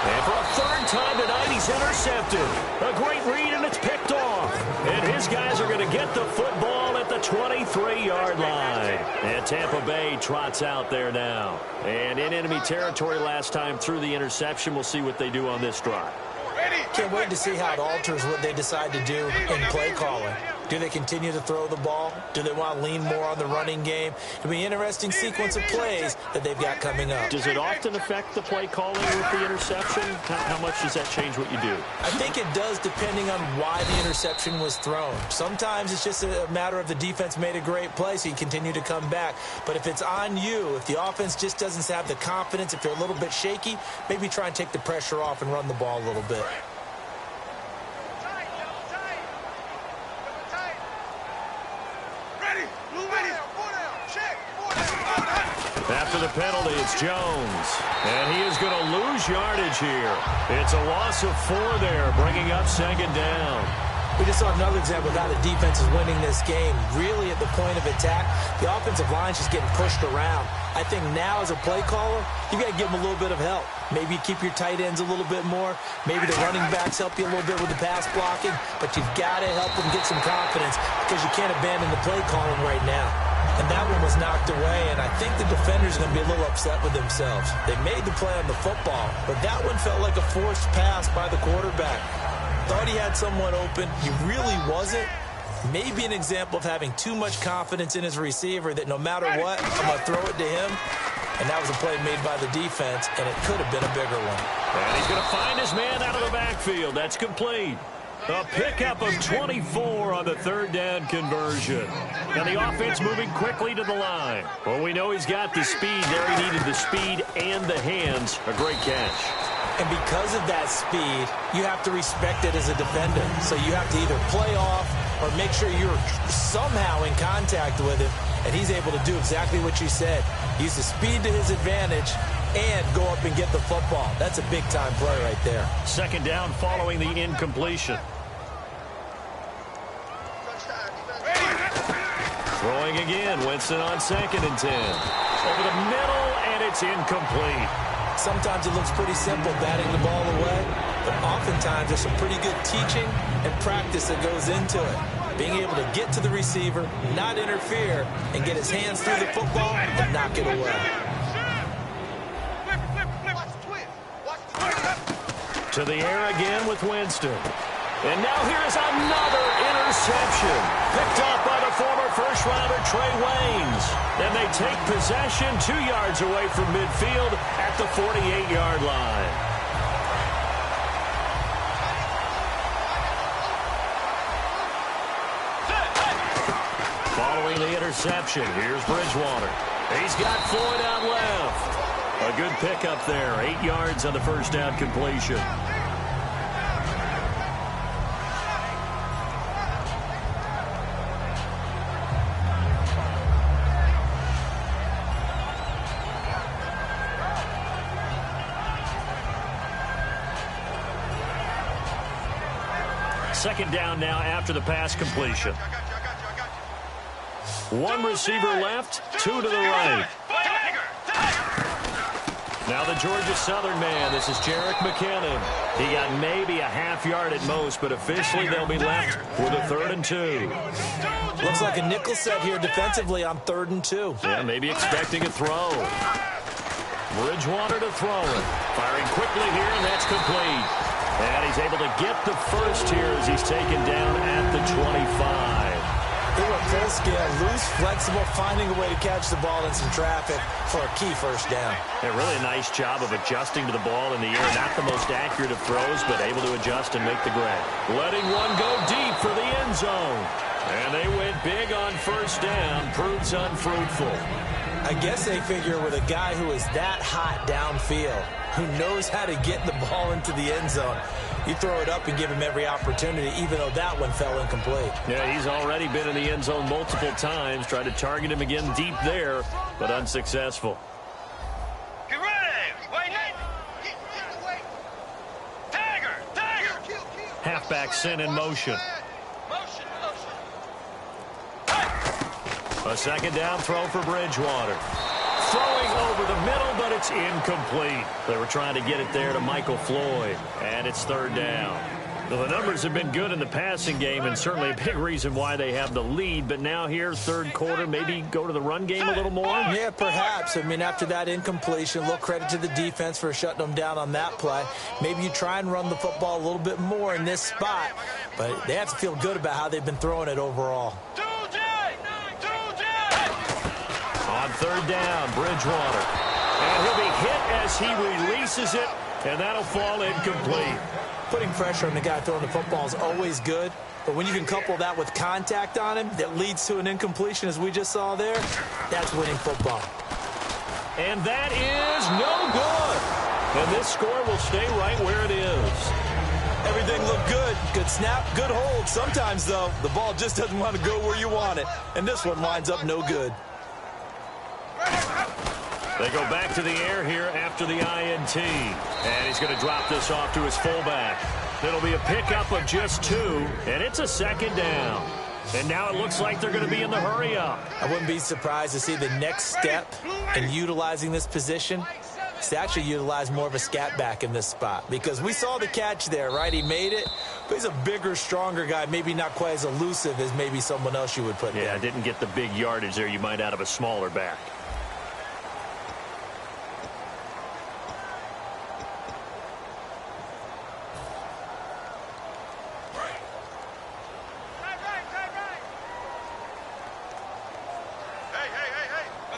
And for a third time tonight, he's intercepted. A great read, and it's picked off. And his guys are going to get the football at the 23-yard line. And Tampa Bay trots out there now. And in enemy territory last time through the interception. We'll see what they do on this drive. Can't wait to see how it alters what they decide to do in play calling. Do they continue to throw the ball? Do they want to lean more on the running game? It'll be an interesting sequence of plays that they've got coming up. Does it often affect the play calling with the interception? How much does that change what you do? I think it does depending on why the interception was thrown. Sometimes it's just a matter of the defense made a great play, so you continue to come back. But if it's on you, if the offense just doesn't have the confidence, if they're a little bit shaky, maybe try and take the pressure off and run the ball a little bit. After the penalty, it's Jones. And he is going to lose yardage here. It's a loss of 4 there, bringing up second down. We just saw another example of how the defense is winning this game. Really at the point of attack, the offensive line's just getting pushed around. I think now as a play caller, you got to give them a little bit of help. Maybe keep your tight ends a little bit more. Maybe the running backs help you a little bit with the pass blocking. But you've got to help them get some confidence because you can't abandon the play calling right now. And that one was knocked away, and I think the defenders are going to be a little upset with themselves. They made the play on the football, but that one felt like a forced pass by the quarterback. Thought he had someone open. He really wasn't. Maybe an example of having too much confidence in his receiver that no matter what, I'm going to throw it to him. And that was a play made by the defense, and it could have been a bigger one. And he's going to find his man out of the backfield. That's complete. A pickup of 24 on the third down conversion. Now the offense moving quickly to the line. Well, we know he's got the speed there. He needed the speed and the hands. A great catch. And because of that speed, you have to respect it as a defender. So you have to either play off or make sure you're somehow in contact with him. And he's able to do exactly what you said. Use the speed to his advantage and go up and get the football. That's a big-time play right there. Second down following the incompletion. Throwing again. Winston on 2nd and 10. Over the middle, and it's incomplete. Sometimes it looks pretty simple, batting the ball away. But oftentimes there's some pretty good teaching and practice that goes into it. Being able to get to the receiver, not interfere, and get his hands through the football and knock it away. To the air again with Winston. And now here's another interception. Picked off by the former first-rounder Trey Waynes. And they take possession 2 yards away from midfield at the 48-yard line. Following the interception, here's Bridgewater. He's got Floyd out left. A good pickup there, 8 yards on the first down completion. Second down now after the pass completion. One receiver left, 2 to the right. Now the Georgia Southern man, this is Jerick McKinnon. He got maybe a half yard at most, but officially they'll be left with a 3rd and 2. Looks like a nickel set here defensively on 3rd and 2. Yeah, maybe expecting a throw. Bridgewater to throw it. Firing quickly here, and that's complete. And he's able to get the first here as he's taken down at the 25. They were full scale, loose, flexible, finding a way to catch the ball in some traffic for a key first down. Yeah, really a nice job of adjusting to the ball in the air. Not the most accurate of throws, but able to adjust and make the grab. Letting one go deep for the end zone. And they went big on first down. Proves unfruitful. I guess they figure with a guy who is that hot downfield, who knows how to get the ball into the end zone, you throw it up and give him every opportunity, even though that one fell incomplete. Yeah, he's already been in the end zone multiple times. Tried to target him again deep there, but unsuccessful. Get ready! Wait! Tiger! Halfback sent in motion. A second down throw for Bridgewater. Throwing over the middle, but it's incomplete. They were trying to get it there to Michael Floyd, and it's 3rd down. Well, the numbers have been good in the passing game, and certainly a big reason why they have the lead. But now here, 3rd quarter, maybe go to the run game a little more? Yeah, perhaps. I mean, after that incompletion, a little credit to the defense for shutting them down on that play. Maybe you try and run the football a little bit more in this spot, but they have to feel good about how they've been throwing it overall. On 3rd down, Bridgewater. And he'll be hit as he releases it, and that'll fall incomplete. Putting pressure on the guy throwing the football is always good, but when you can couple that with contact on him that leads to an incompletion, as we just saw there, that's winning football. And that is no good. And this score will stay right where it is. Everything looked good. Good snap, good hold. Sometimes, though, the ball just doesn't want to go where you want it, and this one winds up no good. They go back to the air here after the INT. And he's going to drop this off to his fullback. It'll be a pickup of just 2, and it's a 2nd down. And now it looks like they're going to be in the hurry-up. I wouldn't be surprised to see the next step in utilizing this position is to actually utilize more of a scat back in this spot. Because we saw the catch there, right? He made it, but he's a bigger, stronger guy, maybe not quite as elusive as maybe someone else you would put there. Yeah, didn't get the big yardage there you might out of a smaller back.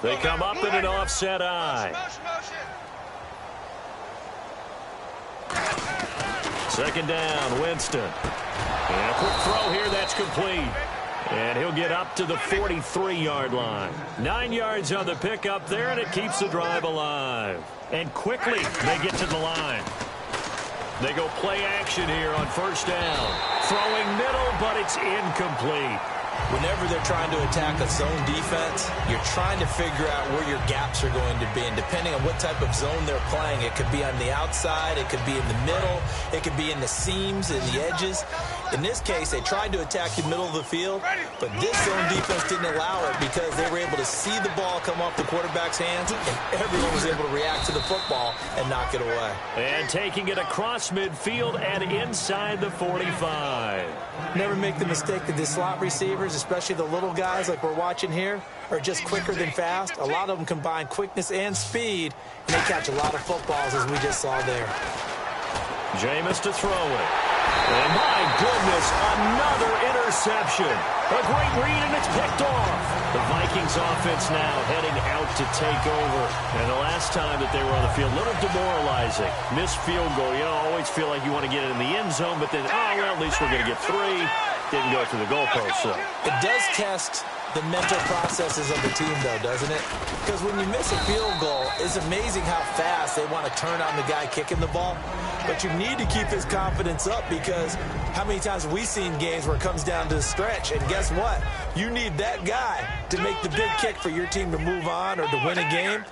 They come up in an offset eye. Second down, Winston. And a quick throw here, that's complete. And he'll get up to the 43-yard line. 9 yards on the pickup there, and it keeps the drive alive. And quickly, they get to the line. They go play action here on first down. Throwing middle, but it's incomplete. Whenever they're trying to attack a zone defense, you're trying to figure out where your gaps are going to be. And depending on what type of zone they're playing, it could be on the outside, it could be in the middle, it could be in the seams and the edges. In this case, they tried to attack the middle of the field, but this zone defense didn't allow it because they were able to see the ball come off the quarterback's hands, and everyone was able to react to the football and knock it away. And taking it across midfield and inside the 45. Never make the mistake that the slot receivers, especially the little guys like we're watching here, are just quicker than fast. A lot of them combine quickness and speed, and they catch a lot of footballs, as we just saw there. Jameis to throw it. And my goodness, another interception. A great read, and it's picked off. The Vikings offense now heading out to take over. And the last time that they were on the field, a little demoralizing. Missed field goal. You always feel like you want to get it in the end zone, but then, oh, well, at least we're going to get 3. Didn't go through the goalpost, so. It does test the mental processes of the team, though, doesn't it? Because when you miss a field goal, it's amazing how fast they want to turn on the guy kicking the ball. But you need to keep his confidence up, because how many times have we seen games where it comes down to the stretch? And guess what? You need that guy to make the big kick for your team to move on or to win a game.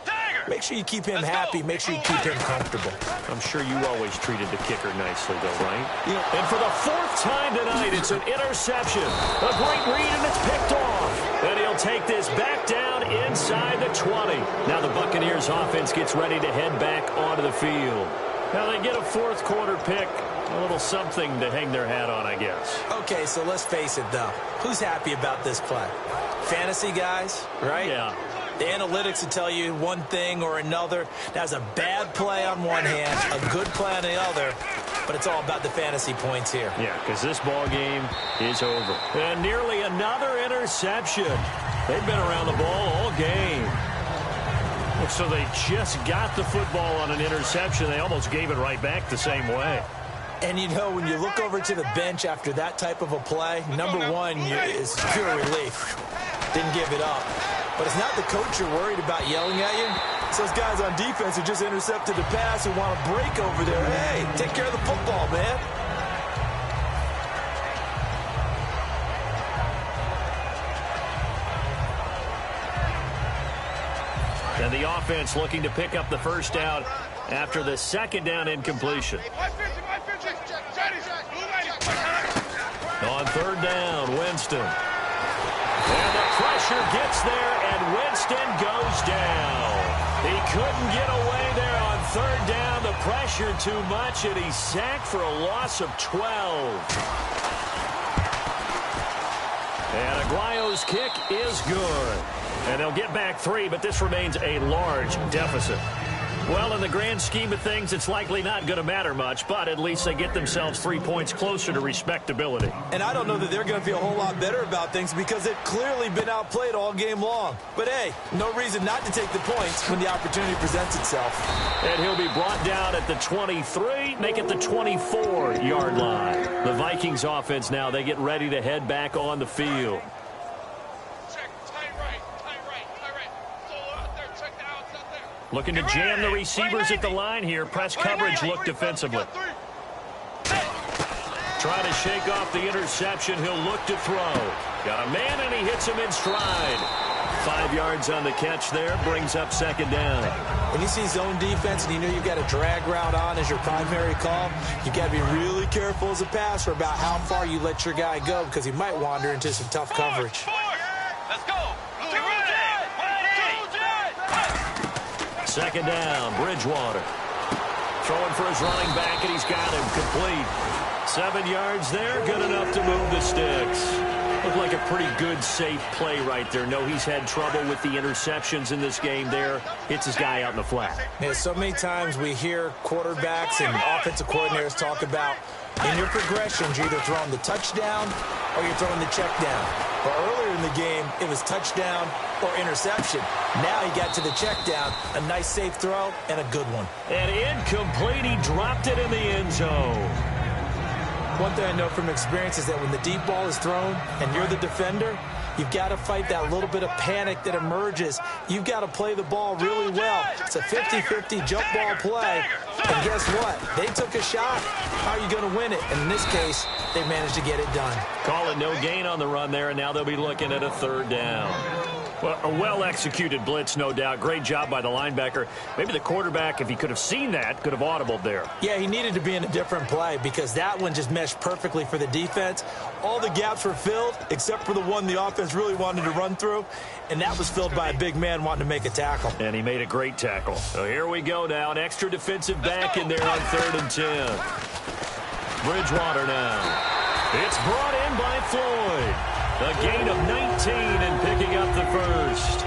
Make sure you keep him happy. Make sure you keep him comfortable. I'm sure you always treated the kicker nicely, though, right? And for the 4th time tonight, it's an interception. A great read, and it's picked off. And he'll take this back down inside the 20. Now the Buccaneers offense gets ready to head back onto the field. Now they get a 4th quarter pick. A little something to hang their hat on, I guess. Okay, so let's face it, though. Who's happy about this play? Fantasy guys, right? Yeah. The analytics will tell you one thing or another. That's a bad play on one hand, a good play on the other, but it's all about the fantasy points here. Yeah, because this ball game is over. And nearly another interception. They've been around the ball all game. So they just got the football on an interception. They almost gave it right back the same way. And, you know, when you look over to the bench after that type of a play, number one is pure relief. Didn't give it up. But it's not the coach you're worried about yelling at you. It's those guys on defense who just intercepted the pass who want to break over there. Hey, take care of the football, man. And the offense looking to pick up the first down after the second down incompletion. On third down, Winston. And the pressure gets there, and Winston goes down. He couldn't get away there on third down. The pressure too much, and he's sacked for a loss of 12. And Aguayo's kick is good. And they'll get back 3, but this remains a large deficit. Well, in the grand scheme of things, it's likely not going to matter much, but at least they get themselves 3 points closer to respectability. And I don't know that they're going to feel a whole lot better about things because they've clearly been outplayed all game long. But, hey, no reason not to take the points when the opportunity presents itself. And he'll be brought down at the 23, make it the 24-yard line. The Vikings offense now, they get ready to head back on the field. Looking to jam the receivers at the line here. Press coverage look defensively. Trying to shake off the interception. He'll look to throw. Got a man, and he hits him in stride. 5 yards on the catch there. Brings up second down. When you see zone defense and you know you've got a drag route on as your primary call, you've got to be really careful as a passer about how far you let your guy go because he might wander into some tough coverage. Let's go. Second down, Bridgewater. Throwing for his running back, and he's got him complete. 7 yards there, good enough to move the sticks. Looked like a pretty good, safe play right there. No, he's had trouble with the interceptions in this game there. Hits his guy out in the flat. Yeah, so many times we hear quarterbacks and offensive coordinators talk about in your progressions, you're either throwing the touchdown or you're throwing the check down. But earlier in the game, it was touchdown or interception. Now he got to the check down, a nice safe throw, and a good one. And incomplete, he dropped it in the end zone. One thing I know from experience is that when the deep ball is thrown and you're the defender, you've got to fight that little bit of panic that emerges. You've got to play the ball really well. It's a 50-50 jump ball play. And guess what? They took a shot. How are you going to win it? And in this case, they managed to get it done. Call it no gain on the run there, and now they'll be looking at a third down. Well, a well-executed blitz, no doubt. Great job by the linebacker. Maybe the quarterback, if he could have seen that, could have audibled there. Yeah, he needed to be in a different play because that one just meshed perfectly for the defense. All the gaps were filled except for the one the offense really wanted to run through, and that was filled by a big man wanting to make a tackle. And he made a great tackle. So here we go now. An extra defensive back in there on 3rd and 10. Bridgewater now. It's brought in by Floyd. A gain of 19 and picking up the first.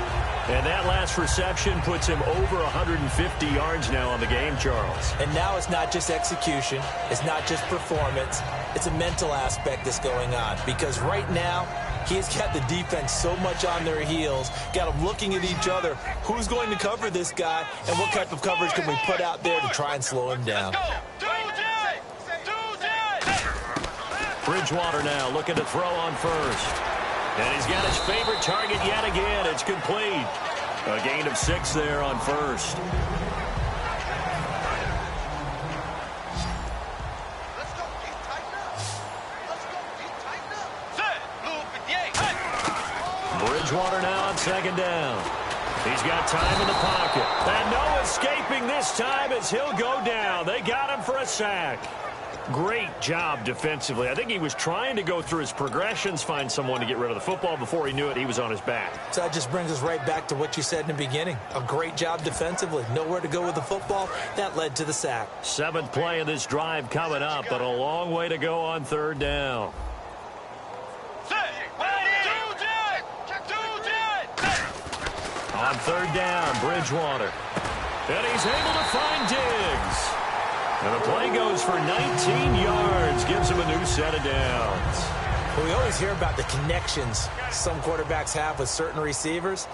And that last reception puts him over 150 yards now on the game, Charles. And now it's not just execution. It's not just performance. It's a mental aspect that's going on. Because right now, he's got the defense so much on their heels, got them looking at each other. Who's going to cover this guy, and what type of coverage can we put out there to try and slow him down? Bridgewater now looking to throw on first. And he's got his favorite target yet again. It's complete. A gain of 6 there on first. Bridgewater now on 2nd down. He's got time in the pocket. And no escaping this time as he'll go down. They got him for a sack. Great job defensively. I think he was trying to go through his progressions, find someone to get rid of the football. Before he knew it, he was on his back. So that just brings us right back to what you said in the beginning. A great job defensively. Nowhere to go with the football. That led to the sack. 7th play of this drive coming up, but a long way to go on 3rd down. On 3rd down, Bridgewater. And he's able to find Diggs. And the play goes for 19 yards, gives him a new set of downs. Well, we always hear about the connections some quarterbacks have with certain receivers.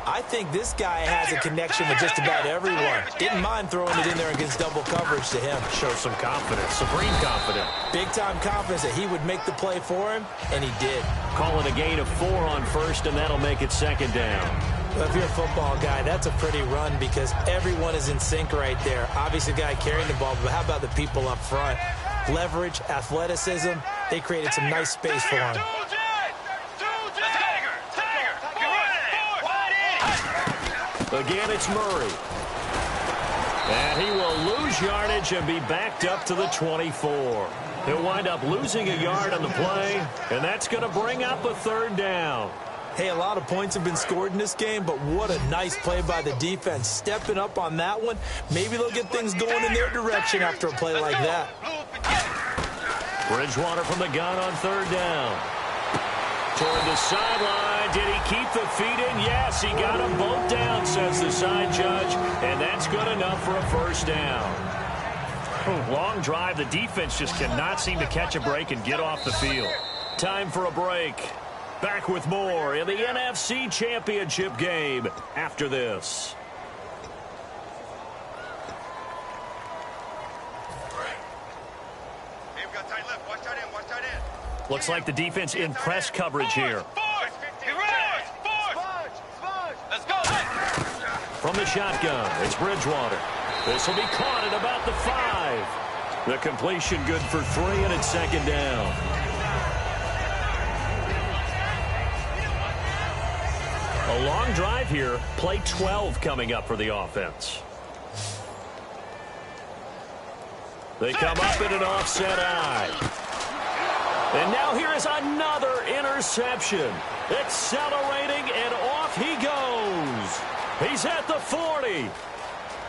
I think this guy has a connection with just about everyone. Didn't mind throwing it in there against double coverage to him. Shows some confidence, supreme confidence. Big-time confidence that he would make the play for him, and he did. Call it a gain of 4 on first, and that'll make it 2nd down. Well, if you're a football guy, that's a pretty run because everyone is in sync right there. Obviously, the guy carrying the ball, but how about the people up front? Leverage, athleticism, they created some nice space for him. Again, it's Murray. And he will lose yardage and be backed up to the 24. He'll wind up losing a yard on the play, and that's going to bring up a 3rd down. Hey, a lot of points have been scored in this game, but what a nice play by the defense. Stepping up on that one, maybe they'll get things going in their direction after a play like that. Bridgewater from the gun on 3rd down. Toward the sideline. Did he keep the feet in? Yes, he got them both down, says the side judge, and that's good enough for a 1st down. Long drive. The defense just cannot seem to catch a break and get off the field. Time for a break. Back with more in the NFC Championship game after this. Hey, we got tight left. Watch that in. Watch that in. Looks like the defense in press coverage here. Let's go. From the shotgun, it's Bridgewater. This will be caught at about the 5. The completion good for 3, and it's 2nd down. A long drive here. Play 12 coming up for the offense. They come up in an offset eye. And now here is another interception. Accelerating, and off he goes. He's at the 40,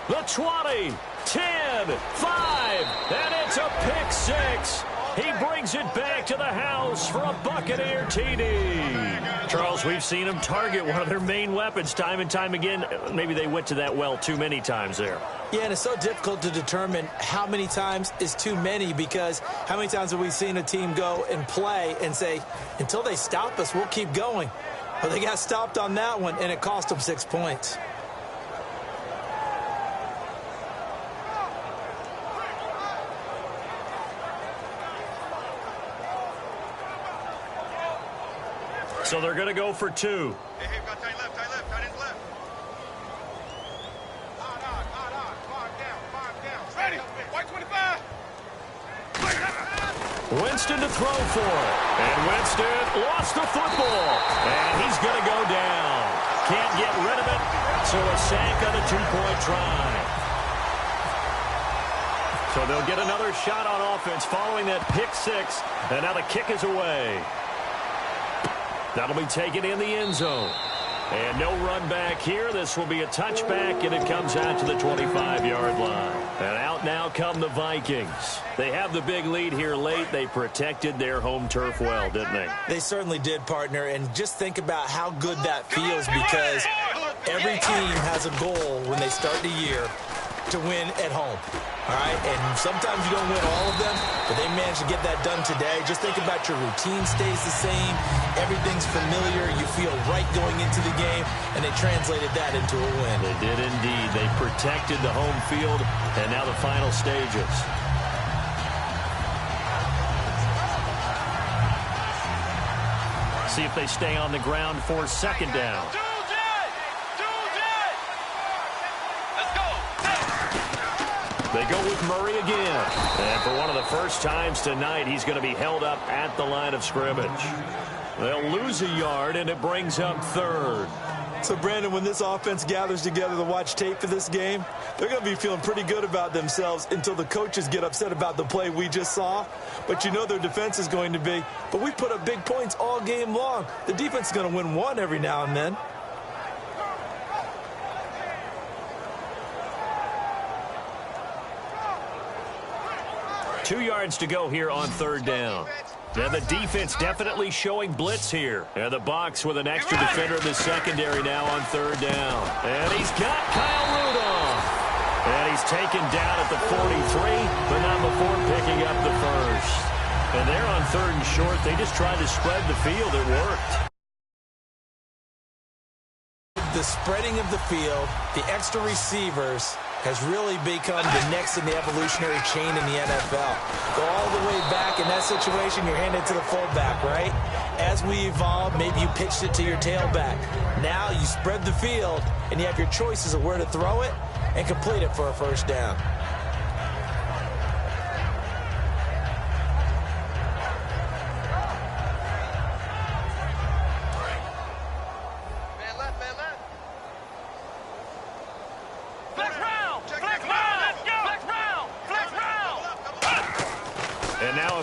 the 20, 10, 5, and it's a pick 6. He brings it back to the house for a Buccaneer TD. Charles, we've seen him target one of their main weapons time and time again. Maybe they went to that well too many times there. Yeah, and it's so difficult to determine how many times is too many, because how many times have we seen a team go and play and say, until they stop us, we'll keep going. But they got stopped on that one, and it cost them 6 points. So they're going to go for 2. Hey, we've got tight left, tight ends left. Ready, white 25. Winston to throw for it. And Winston lost the football. And he's going to go down. Can't get rid of it. So a sack on a 2-point try. So they'll get another shot on offense following that pick 6. And now the kick is away. That'll be taken in the end zone. And no run back here. This will be a touchback, and it comes out to the 25-yard line. And out now come the Vikings. They have the big lead here late. They protected their home turf well, didn't they? They certainly did, partner. And just think about how good that feels, because every team has a goal when they start the year to win at home. All right, and sometimes you don't win all of them, but they managed to get that done today. Just think about your routine stays the same. Everything's familiar. You feel right going into the game, and they translated that into a win. They did indeed. They protected the home field, and now the final stages. See if they stay on the ground for second down. They go with Murray again. And for one of the first times tonight, he's going to be held up at the line of scrimmage. They'll lose a yard, and it brings up 3rd. So, Brandon, when this offense gathers together to watch tape for this game, they're going to be feeling pretty good about themselves until the coaches get upset about the play we just saw. But you know their defense is going to be. But we put up big points all game long. The defense is going to win one every now and then. Two yards to go here on 3rd down. And the defense definitely showing blitz here. And the Bucs with an extra defender in the secondary now on 3rd down. And he's got Kyle Rudolph. And he's taken down at the 43, but not before picking up the first. And they're on 3rd and short. They just tried to spread the field. It worked. The spreading of the field, the extra receivers, has really become the next in the evolutionary chain in the NFL. Go all the way back. In that situation, you're handed to the fullback, right? As we evolve, maybe you pitched it to your tailback. Now you spread the field, and you have your choices of where to throw it and complete it for a first down.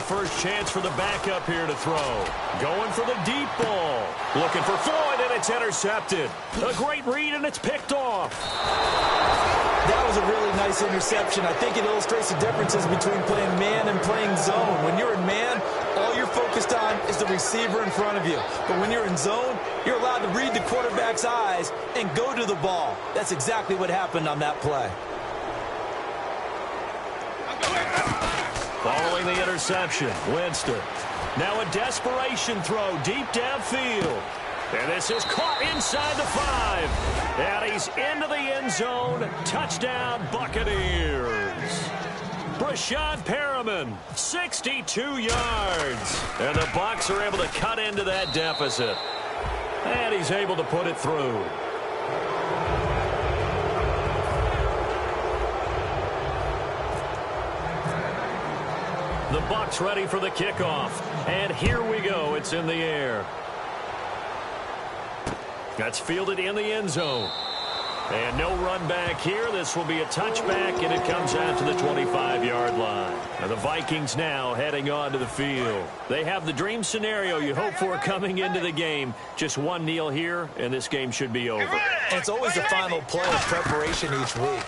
First chance for the backup here to throw. Going for the deep ball. Looking for Floyd, and it's intercepted. A great read, and it's picked off. That was a really nice interception. I think it illustrates the differences between playing man and playing zone. When you're in man, all you're focused on is the receiver in front of you. But when you're in zone, you're allowed to read the quarterback's eyes and go to the ball. That's exactly what happened on that play. Following the interception, Winston. Now a desperation throw deep downfield. And this is caught inside the 5. And he's into the end zone. Touchdown, Buccaneers. Brashad Perriman, 62 yards. And the Bucs are able to cut into that deficit. And he's able to put it through. The Bucs ready for the kickoff. And here we go. It's in the air. That's fielded in the end zone. And no run back here. This will be a touchback, and it comes out to the 25-yard line. And the Vikings now heading on to the field. They have the dream scenario you hope for coming into the game. Just one kneel here, and this game should be over. And it's always the final play of preparation each week.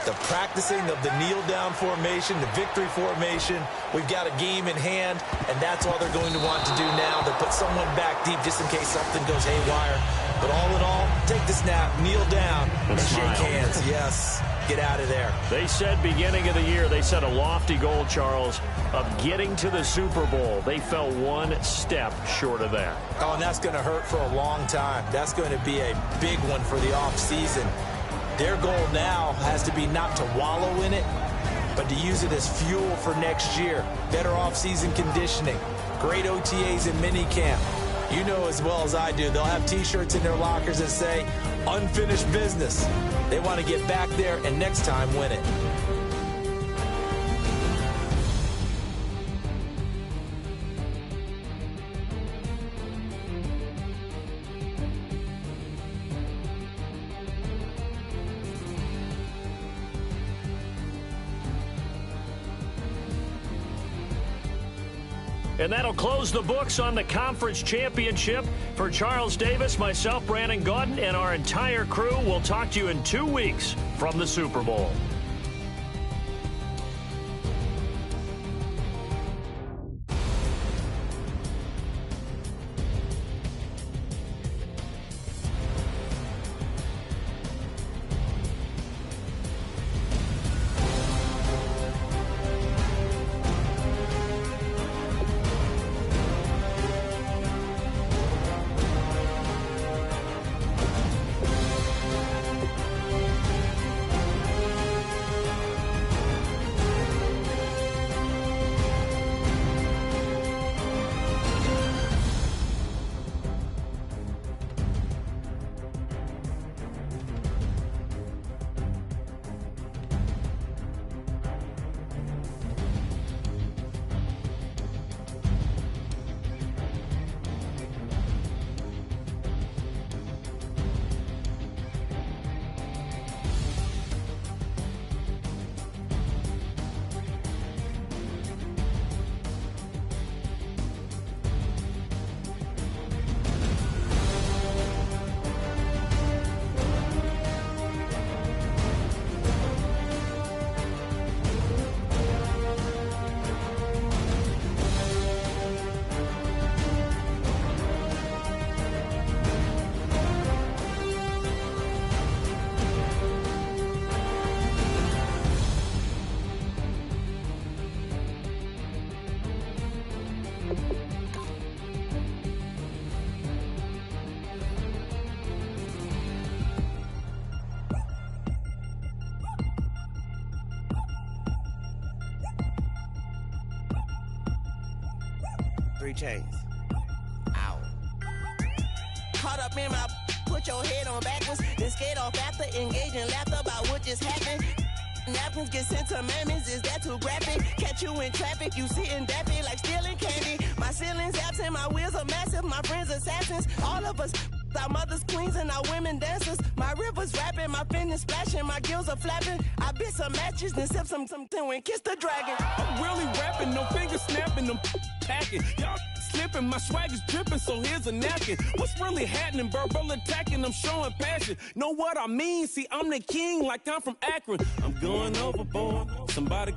the practicing of the kneel-down formation, the victory formation. We've got a game in hand, and that's all they're going to want to do now. They'll put someone back deep just in case something goes haywire. But all in all, take the snap, kneel down, and shake hands. Yes, get out of there. They said beginning of the year, they set a lofty goal, Charles, of getting to the Super Bowl. They fell one step short of that. Oh, and that's going to hurt for a long time. That's going to be a big one for the offseason. Their goal now has to be not to wallow in it, but to use it as fuel for next year. Better offseason conditioning, great OTAs and minicamp. You know as well as I do, they'll have T-shirts in their lockers that say, unfinished business. They want to get back there and next time win it. And that'll close the books on the conference championship. For Charles Davis, myself, Brandon Gaudin, and our entire crew, we'll talk to you in 2 weeks from the Super Bowl. Chains. Ow. Caught up in my, put your head on backwards, then skate off after, engage in laughter about what just happened. Napkins get sent to mammies, is that too graphic? Catch you in traffic, you sitting dappy like stealing candy. My ceiling's absent, my wheels are massive, my friends assassins. All of us, our mothers queens and our women dancers. My rivers rapping, my fingers splashing, my gills are flapping. I bit some matches, then sip something and kiss the dragon. I'm really rapping, no fingers snapping, them packing. Y'all slipping, my swag is dripping, so here's a napkin. What's really happening? Verbal attacking, I'm showing passion. Know what I mean? See, I'm the king like I'm from Akron. I'm going overboard. Somebody